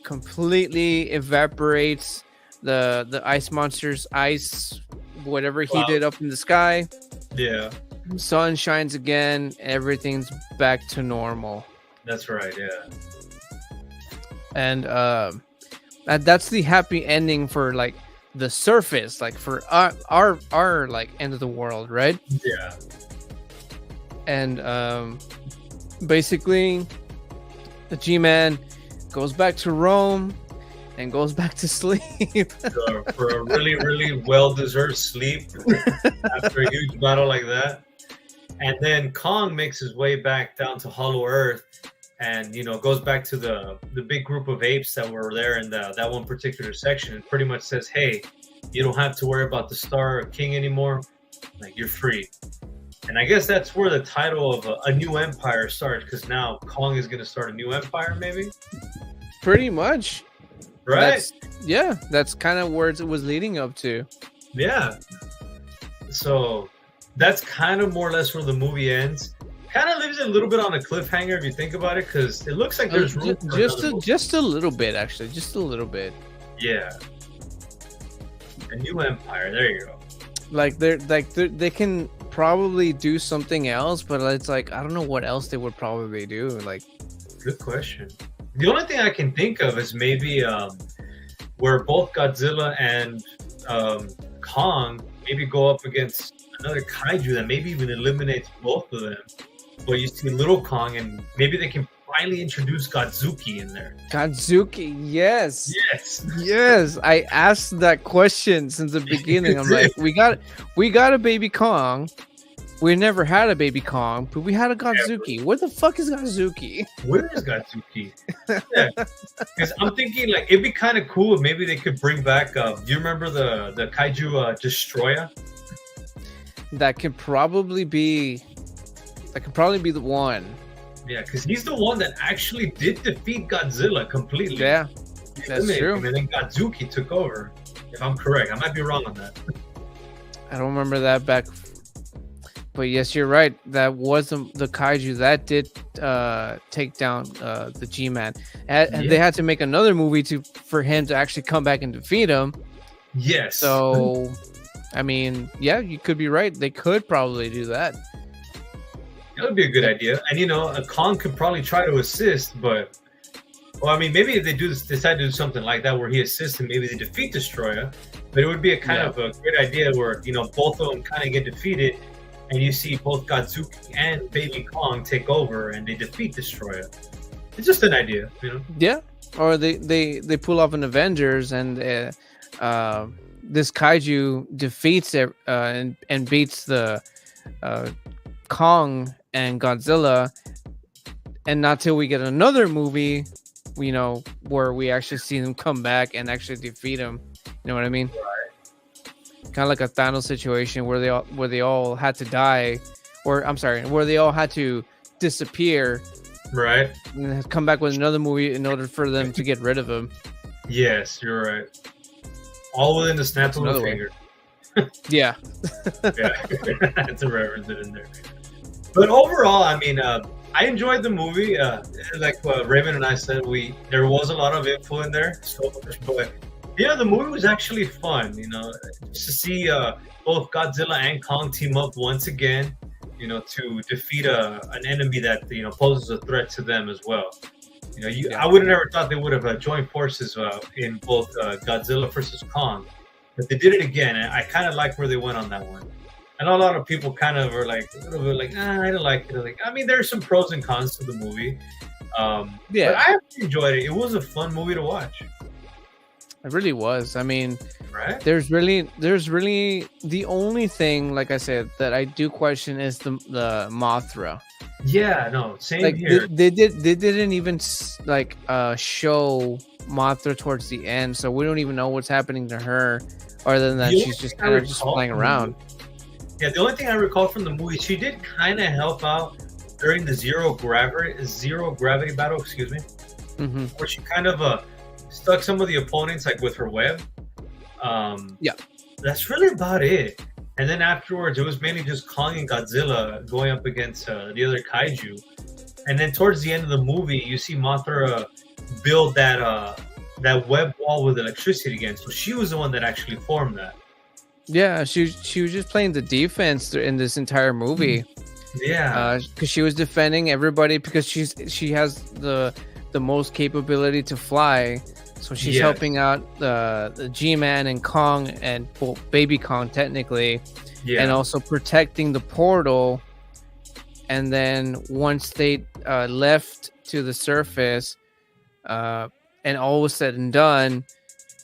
C: completely evaporates the ice monster's ice, whatever he did up in the sky.
B: Yeah.
C: Sun shines again, everything's back to normal.
B: That's right, yeah.
C: And that's the happy ending for like the surface, like for our like end of the world, right?
B: Yeah.
C: And basically the G-Man goes back to Rome and goes back to sleep.
B: For a really, really well-deserved sleep after a huge battle like that. And then Kong makes his way back down to Hollow Earth and, goes back to the big group of apes that were there in that one particular section, and pretty much says, hey, you don't have to worry about the Star King anymore. Like, you're free. And I guess that's where the title of a new empire starts, because now Kong is going to start a new empire, maybe?
C: Pretty much.
B: Right?
C: That's kind of where it was leading up to.
B: Yeah. So that's kind of more or less where the movie ends. Kind of leaves it a little bit on a cliffhanger if you think about it, because it looks like there's room for
C: just a little bit, actually. Just a little bit.
B: Yeah. A new empire. There you go.
C: They can probably do something else, but it's like I don't know what else they would probably do. Like,
B: good question. The only thing I can think of is maybe where both Godzilla and Kong maybe go up against another kaiju that maybe even eliminates both of them. But you see Little Kong, and maybe they can finally introduce Godzuki in there.
C: Godzuki, yes.
B: Yes.
C: I asked that question since the beginning. I'm like, we got a baby Kong. We never had a baby Kong, but we had a Godzuki. Where the fuck is Godzuki?
B: Where is Godzuki? Yeah, because I'm thinking like it'd be kind of cool if maybe they could bring back. Do you remember the kaiju Destroyer?
C: That could probably be the one.
B: Yeah, because he's the one that actually did defeat Godzilla completely.
C: Yeah, that's true.
B: And then Godzuki took over. If I'm correct, I might be wrong on that.
C: I don't remember that back. But yes, you're right. That was the kaiju that did take down the G-Man. And they had to make another movie for him to actually come back and defeat him.
B: Yes.
C: So, I mean, yeah, you could be right. They could probably do that.
B: That would be a good idea. And, a Kong could probably try to assist, but... Well, I mean, maybe if they decide to do something like that where he assists and maybe they defeat Destroyer, but it would be a kind of a great idea where, both of them kind of get defeated, and you see both Godzuki and Baby Kong take over and they defeat Destroyer. It's just an idea,
C: Yeah. Or they pull off an Avengers and this kaiju defeats it and beats the Kong and Godzilla, and not till we get another movie, where we actually see them come back and actually defeat him. You know what I mean? Right. Kind of like a Thanos situation where they all had to die, where they all had to disappear.
B: Right.
C: And come back with another movie in order for them to get rid of him. Yes,
B: you're right. All within the snap of a finger.
C: Yeah.
B: Yeah. That's a reference in there. But overall, I mean, I enjoyed the movie. Like Raymond and I said, there was a lot of info in there, but the movie was actually fun. Just to see both Godzilla and Kong team up once again, to defeat an enemy that poses a threat to them as well. I would have never thought they would have joined forces in both Godzilla versus Kong, but they did it again, and I kind of like where they went on that one. I know a lot of people kind of are like a little bit like, I don't like it. Like, I mean, there's some pros and cons to the movie. But I actually enjoyed it. It was a fun movie to watch.
C: It really was. I mean,
B: right?
C: There's really the only thing, like I said, that I do question is the Mothra.
B: Yeah, no, same here.
C: They didn't even show Mothra towards the end, so we don't even know what's happening to her, other than that she's just kind of just flying around.
B: Yeah, the only thing I recall from the movie, she did kind of help out during the zero gravity battle. Excuse me, where she kind of stuck some of the opponents like with her web.
C: Yeah,
B: that's really about it. And then afterwards, it was mainly just Kong and Godzilla going up against the other kaiju. And then towards the end of the movie, you see Mothra build that web wall with electricity again. So she was the one that actually formed that.
C: Yeah, she was just playing the defense in this entire movie.
B: Yeah,
C: because she was defending everybody because she has the most capability to fly. So she's helping out the G-Man and Kong and Baby Kong technically, and also protecting the portal. And then once they left to the surface, and all was said and done,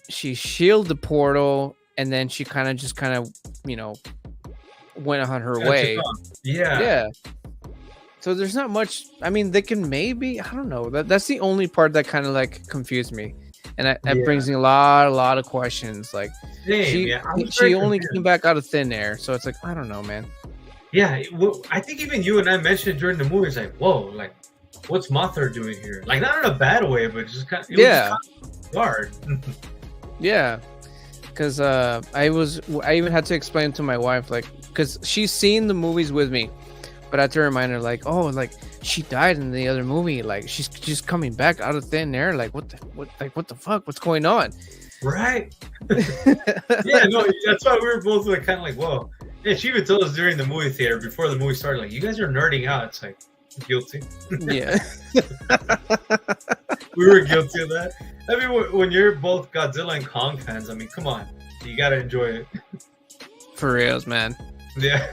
C: she shielded the portal, and then she kind of went on her way. Yeah. So there's not much. I mean, they can maybe, I don't know. That's the only part that kind of like confused me. And that brings me a lot of questions. Like, she only came back out of thin air. So it's like, I don't know, man.
B: Yeah, I think even you and I mentioned it during the movie. It's like, whoa, like, what's Mothra doing here? Like, not in a bad way, but just kind of, it was just kind of guard.
C: Yeah, because I even had to explain to my wife, like, because she's seen the movies with me, but I had to remind her, like, oh, like she died in the other movie, like she's just coming back out of thin air, like what the fuck, what's going on?
B: Right. Yeah, no, that's why we were both like kind of like, whoa. Yeah, she even told us during the movie theater before the movie started, like, you guys are nerding out. It's like, guilty.
C: Yeah.
B: We were guilty of that. I mean, when you're both Godzilla and Kong fans, I mean, come on, you gotta enjoy it.
C: For reals, man.
B: Yeah.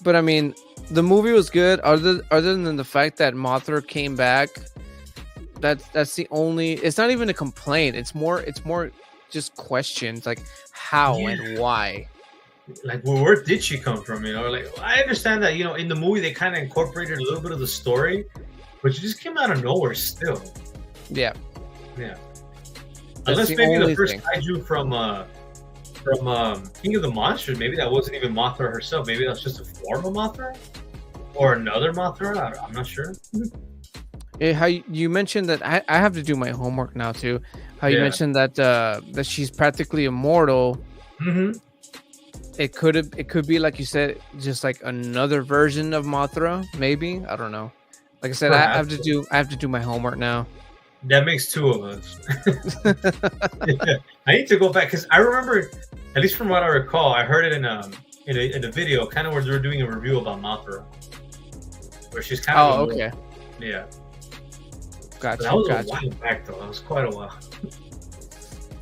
C: But I mean, the movie was good. Other than the fact that Mothra came back, that's the only. It's not even a complaint. It's more just questions like how and why.
B: Like, well, where did she come from? You know, like I understand that, you know, in the movie they kind of incorporated a little bit of the story, but she just came out of nowhere still.
C: Yeah.
B: Yeah.
C: That's
B: Unless
C: the
B: maybe
C: only
B: the first
C: thing.
B: kaiju from King of the Monsters, maybe that wasn't even Mothra herself. Maybe that's just a form of Mothra or another Mothra. I'm not sure.
C: How you mentioned that I have to do my homework now too. How you mentioned that that she's practically immortal.
B: Mm-hmm.
C: It could be like you said, just like another version of Mothra. Maybe, I don't know. Like I said, I have to do my homework now.
B: That makes two of us. Yeah. I need to go back because I remember, at least from what I recall, I heard it in a video, kind of where they were doing a review about Mothra, where she's kind of.
C: Oh, okay.
B: Yeah.
C: Gotcha.
B: That was a while back, though. That was quite a while.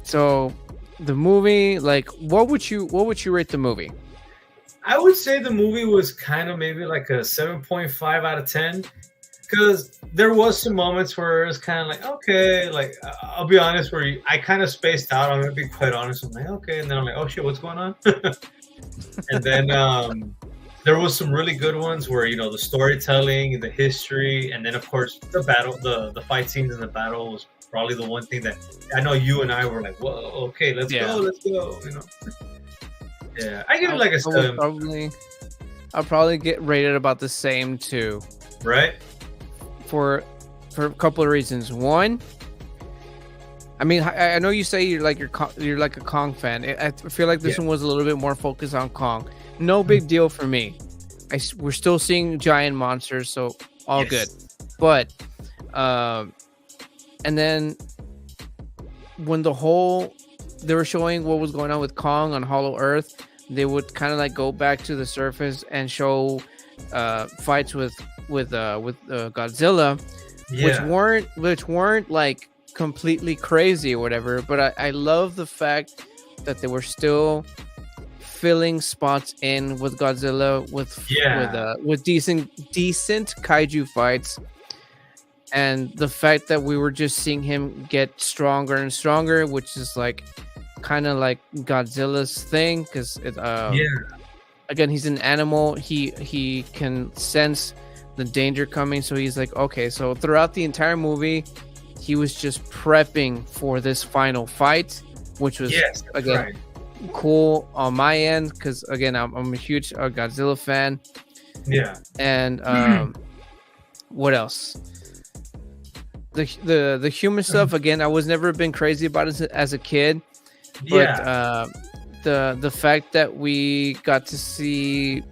C: So, the movie, like, what would you rate the movie?
B: I would say the movie was kind of maybe like a 7.5 out of 10. Because there was some moments where it's kind of like, okay, like, I'll be honest, I kind of spaced out. I'm going to be quite honest. I'm like, okay. And then I'm like, oh, shit, what's going on? And then there was some really good ones where, you know, the storytelling, the history, and then, of course, the battle, the fight scenes in the battle was probably the one thing that I know you and I were like, whoa, okay, let's go, you know. Yeah, I give it like a 7.
C: I'll probably get rated about the same too.
B: Right?
C: For a couple of reasons. One, I mean, I know you say you're like a Kong fan. I feel like this one was a little bit more focused on Kong. No big deal for me. We're still seeing giant monsters, so all good. But and then when they were showing what was going on with Kong on Hollow Earth, they would kind of like go back to the surface and show fights with Godzilla, which weren't like completely crazy or whatever. But I love the fact that they were still filling spots in with Godzilla with decent kaiju fights, and the fact that we were just seeing him get stronger and stronger, which is like kind of like Godzilla's thing, because again, he's an animal. He can sense the danger coming, so he's like, okay. So throughout the entire movie, he was just prepping for this final fight, which was cool on my end, because again, I'm a huge Godzilla fan.
B: Yeah.
C: And what else? The human stuff, again, I was never been crazy about it as a kid, but the fact that we got to see,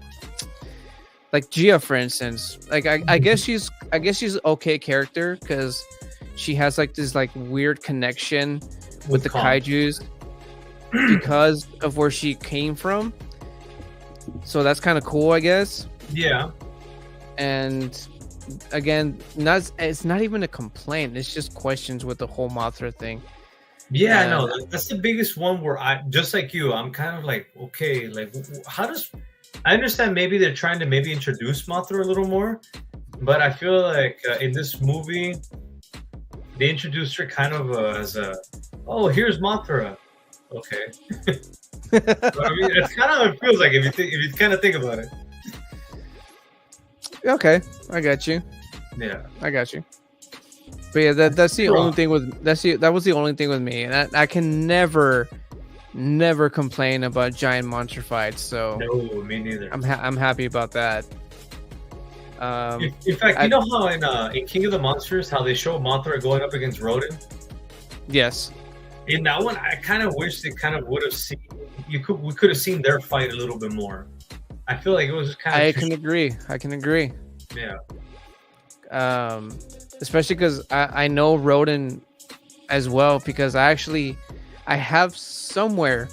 C: like, Gia, for instance, like I guess she's okay character, because she has like this like weird connection with the kaijus because of where she came from. So that's kind of cool, I guess.
B: Yeah.
C: And again, it's not even a complaint. It's just questions with the whole Mothra thing.
B: Yeah, no, that's the biggest one where I, just like you, I'm kind of like, okay, like, I understand maybe they're trying to maybe introduce Mothra a little more, but I feel like in this movie, they introduced her kind of as oh, here's Mothra. Okay. I mean, it's kind of how it feels like if you kind of think about it.
C: Okay, I got you.
B: Yeah,
C: I got you. But yeah, that's the only thing with that was the only thing with me, and I can never never complain about giant monster fights. So
B: No, me neither.
C: I'm happy about that.
B: In fact, you know how in King of the Monsters, how they show Mothra going up against Rodan?
C: Yes.
B: In that one, I kind of wish they kind of would have seen. We could have seen their fight a little bit more. I feel like it was kind of.
C: I can agree.
B: Yeah.
C: Especially because I know Rodan as well, because I have somewhere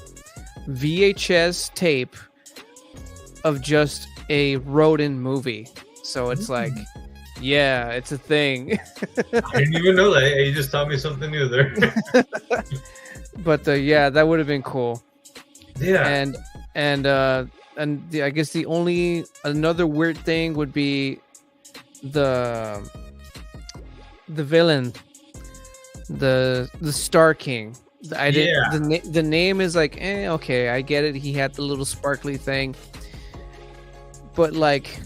C: VHS tape of just a Rodan movie. So it's like, yeah, it's a thing.
B: I didn't even know that. Hey, you just taught me something new there.
C: But yeah, that would have been cool.
B: Yeah.
C: I guess another weird thing would be the villain, the Star King. The name is like, okay, I get it. He had the little sparkly thing, but like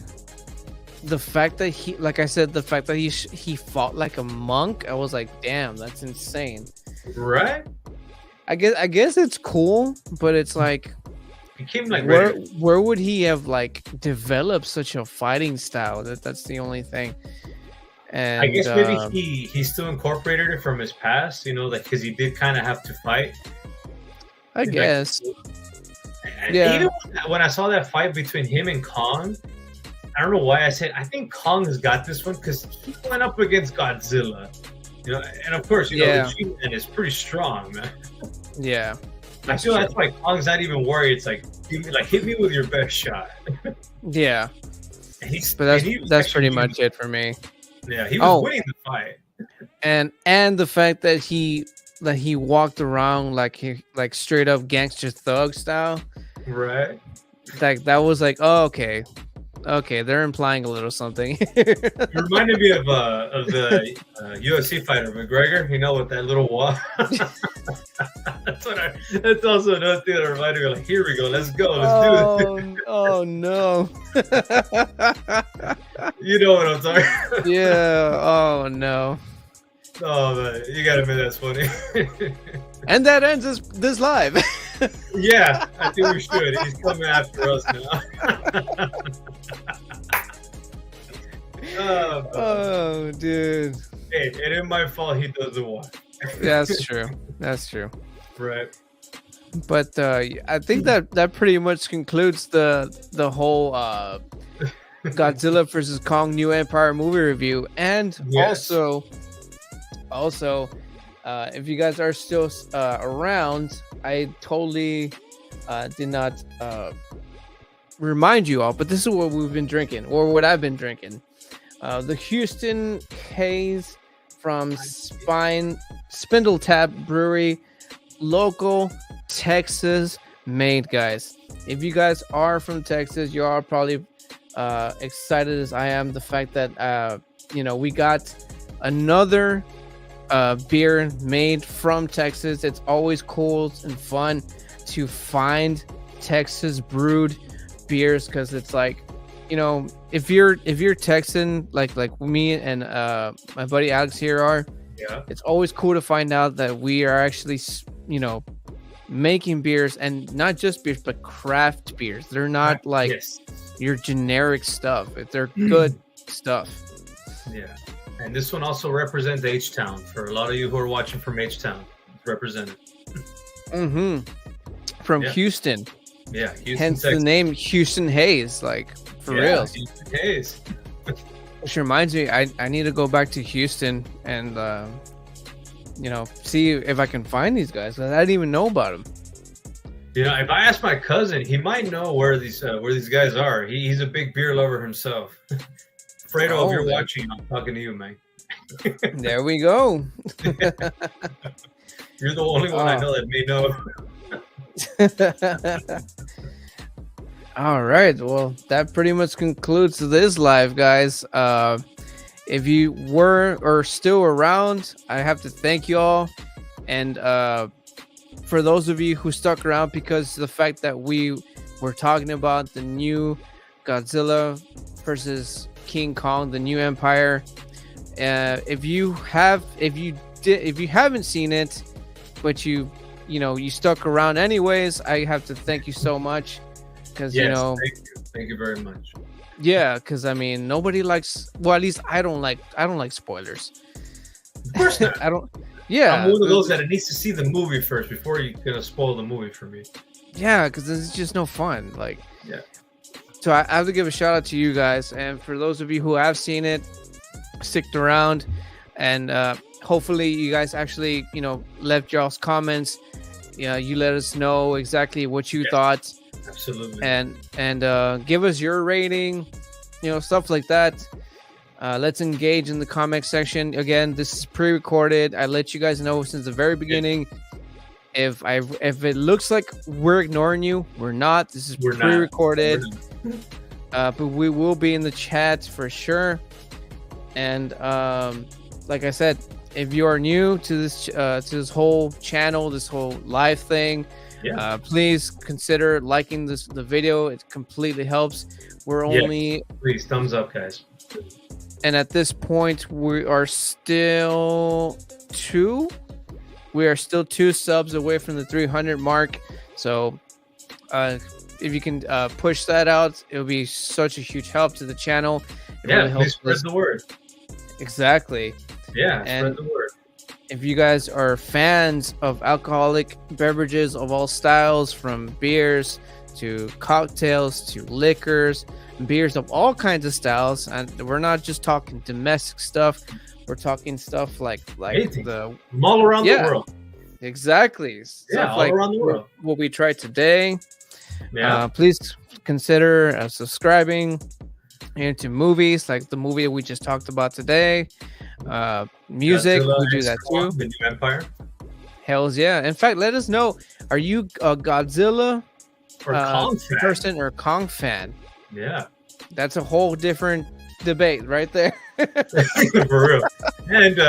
C: the fact that he fought like a monk, I was like, damn, that's insane.
B: Right?
C: I guess it's cool, but it's like,
B: he came like
C: where would he have like developed such a fighting style? That's the only thing. And
B: I guess maybe he still incorporated it from his past, like because he did kind of have to fight.
C: I guess.
B: Yeah. Even when I saw that fight between him and Kong, I don't know why I said I think Kong has got this one because he went up against Godzilla, and of course, the G-Man is pretty strong, man.
C: Yeah.
B: I feel that's why Kong's not even worried. It's like, hit me with your best shot.
C: Yeah. But that's pretty much it for me.
B: Yeah, he was winning the fight.
C: And the fact that he walked around like straight up gangster thug style.
B: Right.
C: Like that was like, oh, okay, they're implying a little something.
B: It reminded me of the UFC fighter McGregor, with that little wall. That's also another thing that reminded me. Like, here we go, let's go, let's do it.
C: Oh no!
B: You know what I'm talking about?
C: Yeah. Oh no.
B: Oh man, you gotta admit that's funny.
C: And that ends this live.
B: Yeah, I think we should. He's coming after us now.
C: Oh, dude.
B: Hey, it ain't my fault he doesn't want.
C: That's true. That's true.
B: Right.
C: But I think that pretty much concludes the whole Godzilla versus Kong New Empire movie review. And also, if you guys are still around, I totally did not remind you all, but this is what we've been drinking, or what I've been drinking. The Houston Haze from Spindle Tap Brewery, local Texas made, guys. If you guys are from Texas, you are probably excited as I am. The fact that we got another beer made from Texas. It's always cool and fun to find Texas brewed beers, because it's like, if you're Texan like me and my buddy Alex here are, it's always cool to find out that we are actually making beers, and not just beers but craft beers. They're not your generic stuff. They're good stuff.
B: Yeah. And this one also represents H-Town. For a lot of you who are watching from H-Town, it's represented.
C: From Houston.
B: Yeah, Houston,
C: hence
B: Texas.
C: The name Houston Haze, like for real.
B: Houston Haze.
C: Which reminds me, I need to go back to Houston and see if I can find these guys. I didn't even know about them.
B: If I ask my cousin, he might know where these guys are. He's a big beer lover himself. Fredo, if you're watching, I'm talking to you, man.
C: There we go.
B: You're the only one I know that may know.
C: All right, well, that pretty much concludes this live, guys. If you were or still around, I have to thank you all, and for those of you who stuck around, because the fact that we were talking about the new Godzilla versus King Kong, the New Empire. If you haven't seen it, but you you stuck around anyways, I have to thank you so much because
B: thank you very much.
C: Yeah, because I mean, nobody likes. Well, at least I don't like spoilers.
B: Of course not.
C: I don't. Yeah,
B: I'm one of those that needs to see the movie first before you're gonna spoil the movie for me.
C: Yeah, because it's just no fun. Like,
B: yeah.
C: So I have to give a shout out to you guys, and for those of you who have seen it, sticked around, and hopefully you guys actually left y'all's comments. Yeah, you let us know exactly what you thought.
B: Absolutely.
C: And give us your rating, stuff like that. Let's engage in the comment section. Again, this is pre-recorded. I let you guys know since the very beginning. If it looks like we're ignoring you, we're not. This is pre-recorded. But we will be in the chat for sure. And like I said, if you are new to this whole channel, this whole live thing, please consider liking the video. It completely helps. We're only
B: please thumbs up, guys.
C: And at this point, we are still two subs away from the 300 mark. So if you can push that out, it'll be such a huge help to the channel.
B: Please spread the word.
C: Exactly.
B: Yeah, spread the word.
C: If you guys are fans of alcoholic beverages of all styles, from beers to cocktails to liquors, beers of all kinds of styles, and we're not just talking domestic stuff, we're talking stuff like
B: from all around the world.
C: Exactly.
B: Stuff all around the world.
C: What we tried today. Please consider subscribing into movies, like the movie we just talked about today. Music,
B: Godzilla,
C: we do that too.
B: The New Empire.
C: Hells yeah. In fact, let us know, are you a Godzilla
B: or Kong fan?
C: Person or Kong fan?
B: Yeah.
C: That's a whole different debate right there.
B: For real. And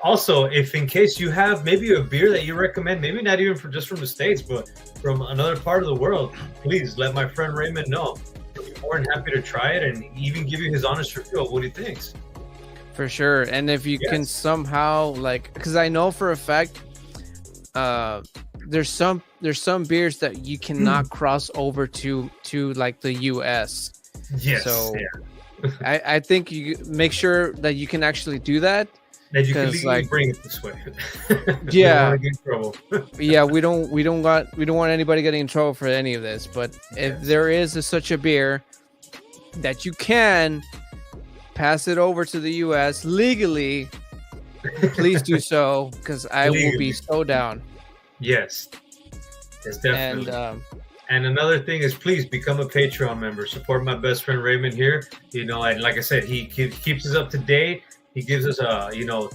B: also, if in case you have maybe a beer that you recommend, maybe not even from the States, but from another part of the world, please let my friend Raymond know. He'll be more than happy to try it and even give you his honest review of what he thinks.
C: For sure. And if you can somehow, because I know for a fact there's some beers that you cannot cross over to like the US.
B: Yes.
C: So I think you make sure that you can actually do that.
B: That you can legally bring it this way.
C: Yeah.
B: We don't want to get in trouble.
C: Yeah, we don't want anybody getting in trouble for any of this. But if there is such a beer that you can pass it over to the US legally, please do so, because I will be so down.
B: Yes, definitely. And another thing is, please become a Patreon member. Support my best friend Raymond here. And like I said, he keeps us up to date. He gives us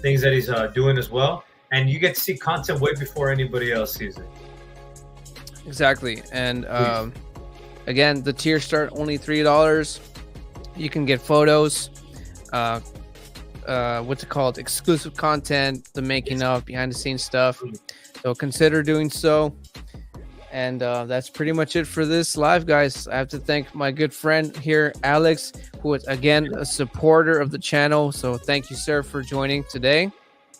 B: things that he's doing as well, and you get to see content way before anybody else sees it.
C: Exactly. And again, the tiers start only $3. You can get photos, what's it called, exclusive content, the making of, behind the scenes stuff. So consider doing so. And that's pretty much it for this live, guys. I have to thank my good friend here, Alex, who is, again, a supporter of the channel. So thank you, sir, for joining today.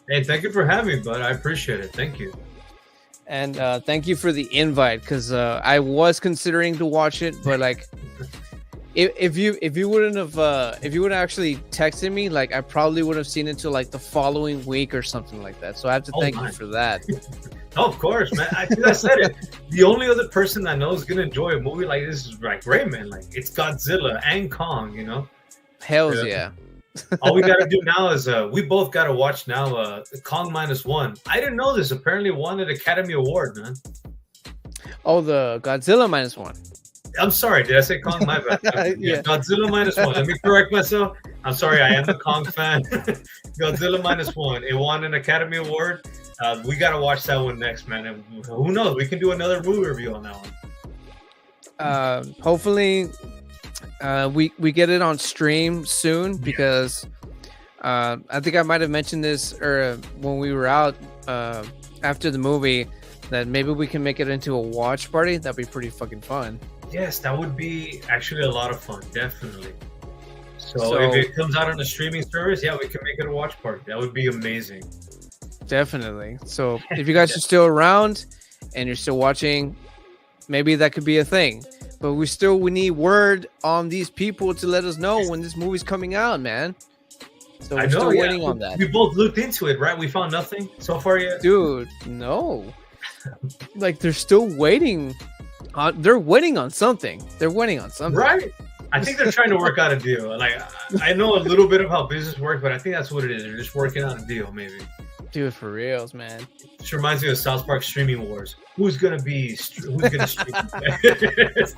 B: Hey, thank you for having me, bud. I appreciate it. Thank you.
C: And thank you for the invite, because I was considering to watch it, but if you wouldn't actually texted me, I probably would have seen it till the following week or something like that. So I have to thank you for that.
B: Oh, of course, man. I said it. The only other person I know is gonna enjoy a movie like this is Raymond. It's Godzilla and Kong,
C: Hells yeah.
B: All we gotta do now is we both gotta watch now Kong -1. I didn't know this. Apparently won an Academy Award, man.
C: Oh, the Godzilla -1.
B: I'm sorry, did I say Kong? My bad.
C: Yeah.
B: Godzilla -1. Let me correct myself. I'm sorry, I am a Kong fan. Godzilla -1. It won an Academy Award. We gotta watch that one next, man. And who knows? We can do another movie review on that
C: one. Hopefully, we get it on stream soon, because I think I might have mentioned this when we were out after the movie, that maybe we can make it into a watch party. That'd be pretty fucking fun.
B: Yes, that would be actually a lot of fun, definitely. So if it comes out on a streaming service, we can make it a watch party. That would be amazing.
C: Definitely. So if you guys are still around and you're still watching, maybe that could be a thing. But we need word on these people to let us know when this movie's coming out, man. So we're still waiting on that.
B: We both looked into it, right? We found nothing so far yet.
C: Dude, no. Like they're still waiting. They're waiting on something. They're waiting on something.
B: Right. I think they're trying to work out a deal. Like I know a little bit of how business works, but I think that's what it is. They're just working out a deal, maybe.
C: Dude, for reals, man.
B: This reminds me of South Park streaming wars. Who's gonna stream?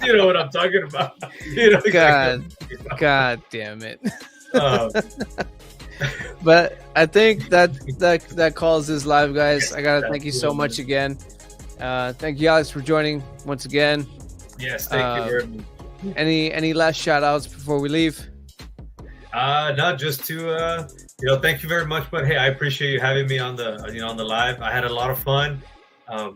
B: You know what I'm talking about? You know
C: God damn it. But I think that calls this live, guys. I gotta thank you so much again. Thank you guys for joining once again.
B: Yes, thank you very much.
C: Any last shout outs before we leave?
B: No, just to thank you very much. But hey, I appreciate you having me on the on the live. I had a lot of fun. I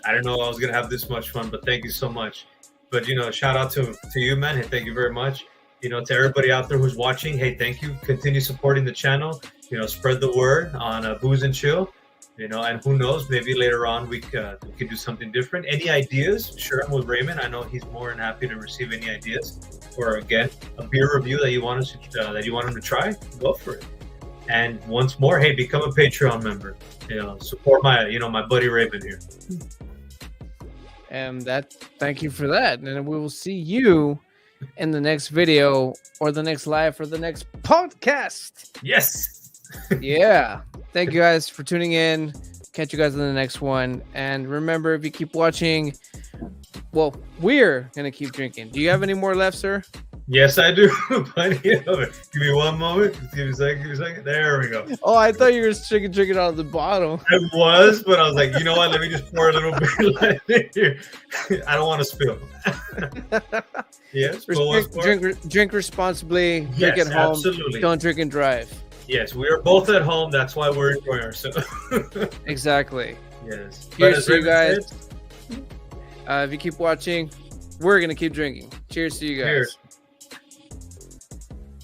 B: didn't know I was gonna have this much fun, but thank you so much. But shout out to you, man. Hey, thank you very much. To everybody out there who's watching, hey, thank you. Continue supporting the channel. Spread the word on Booze and Chill. And who knows, maybe later on we could do something different. Any ideas? Sure, I'm with Raymond. I know he's more than happy to receive any ideas. Or again, a beer review that you want him to try. Go for it. And once more, hey, become a Patreon member. Support my my buddy Raymond here.
C: And thank you for that. And we will see you in the next video or the next live or the next podcast.
B: Yes.
C: Yeah. Thank you guys for tuning in. Catch you guys in the next one. And remember, if you keep watching, well, we're going to keep drinking. Do you have any more left, sir?
B: Yes, I do. Plenty of it. Give me one moment. Give me a second. There we go.
C: Oh, I thought you were drinking out of the bottle.
B: I was, but I was like, you know what? Let me just pour a little bit here. I don't want to spill. Yes.
C: Drink responsibly. Drink at home.
B: Absolutely.
C: Don't drink and drive.
B: Yes, we are both at home. That's why we're enjoying ourselves.
C: Exactly.
B: Yes.
C: Cheers to you guys. If you keep watching, we're going to keep drinking. Cheers to you guys. Cheers.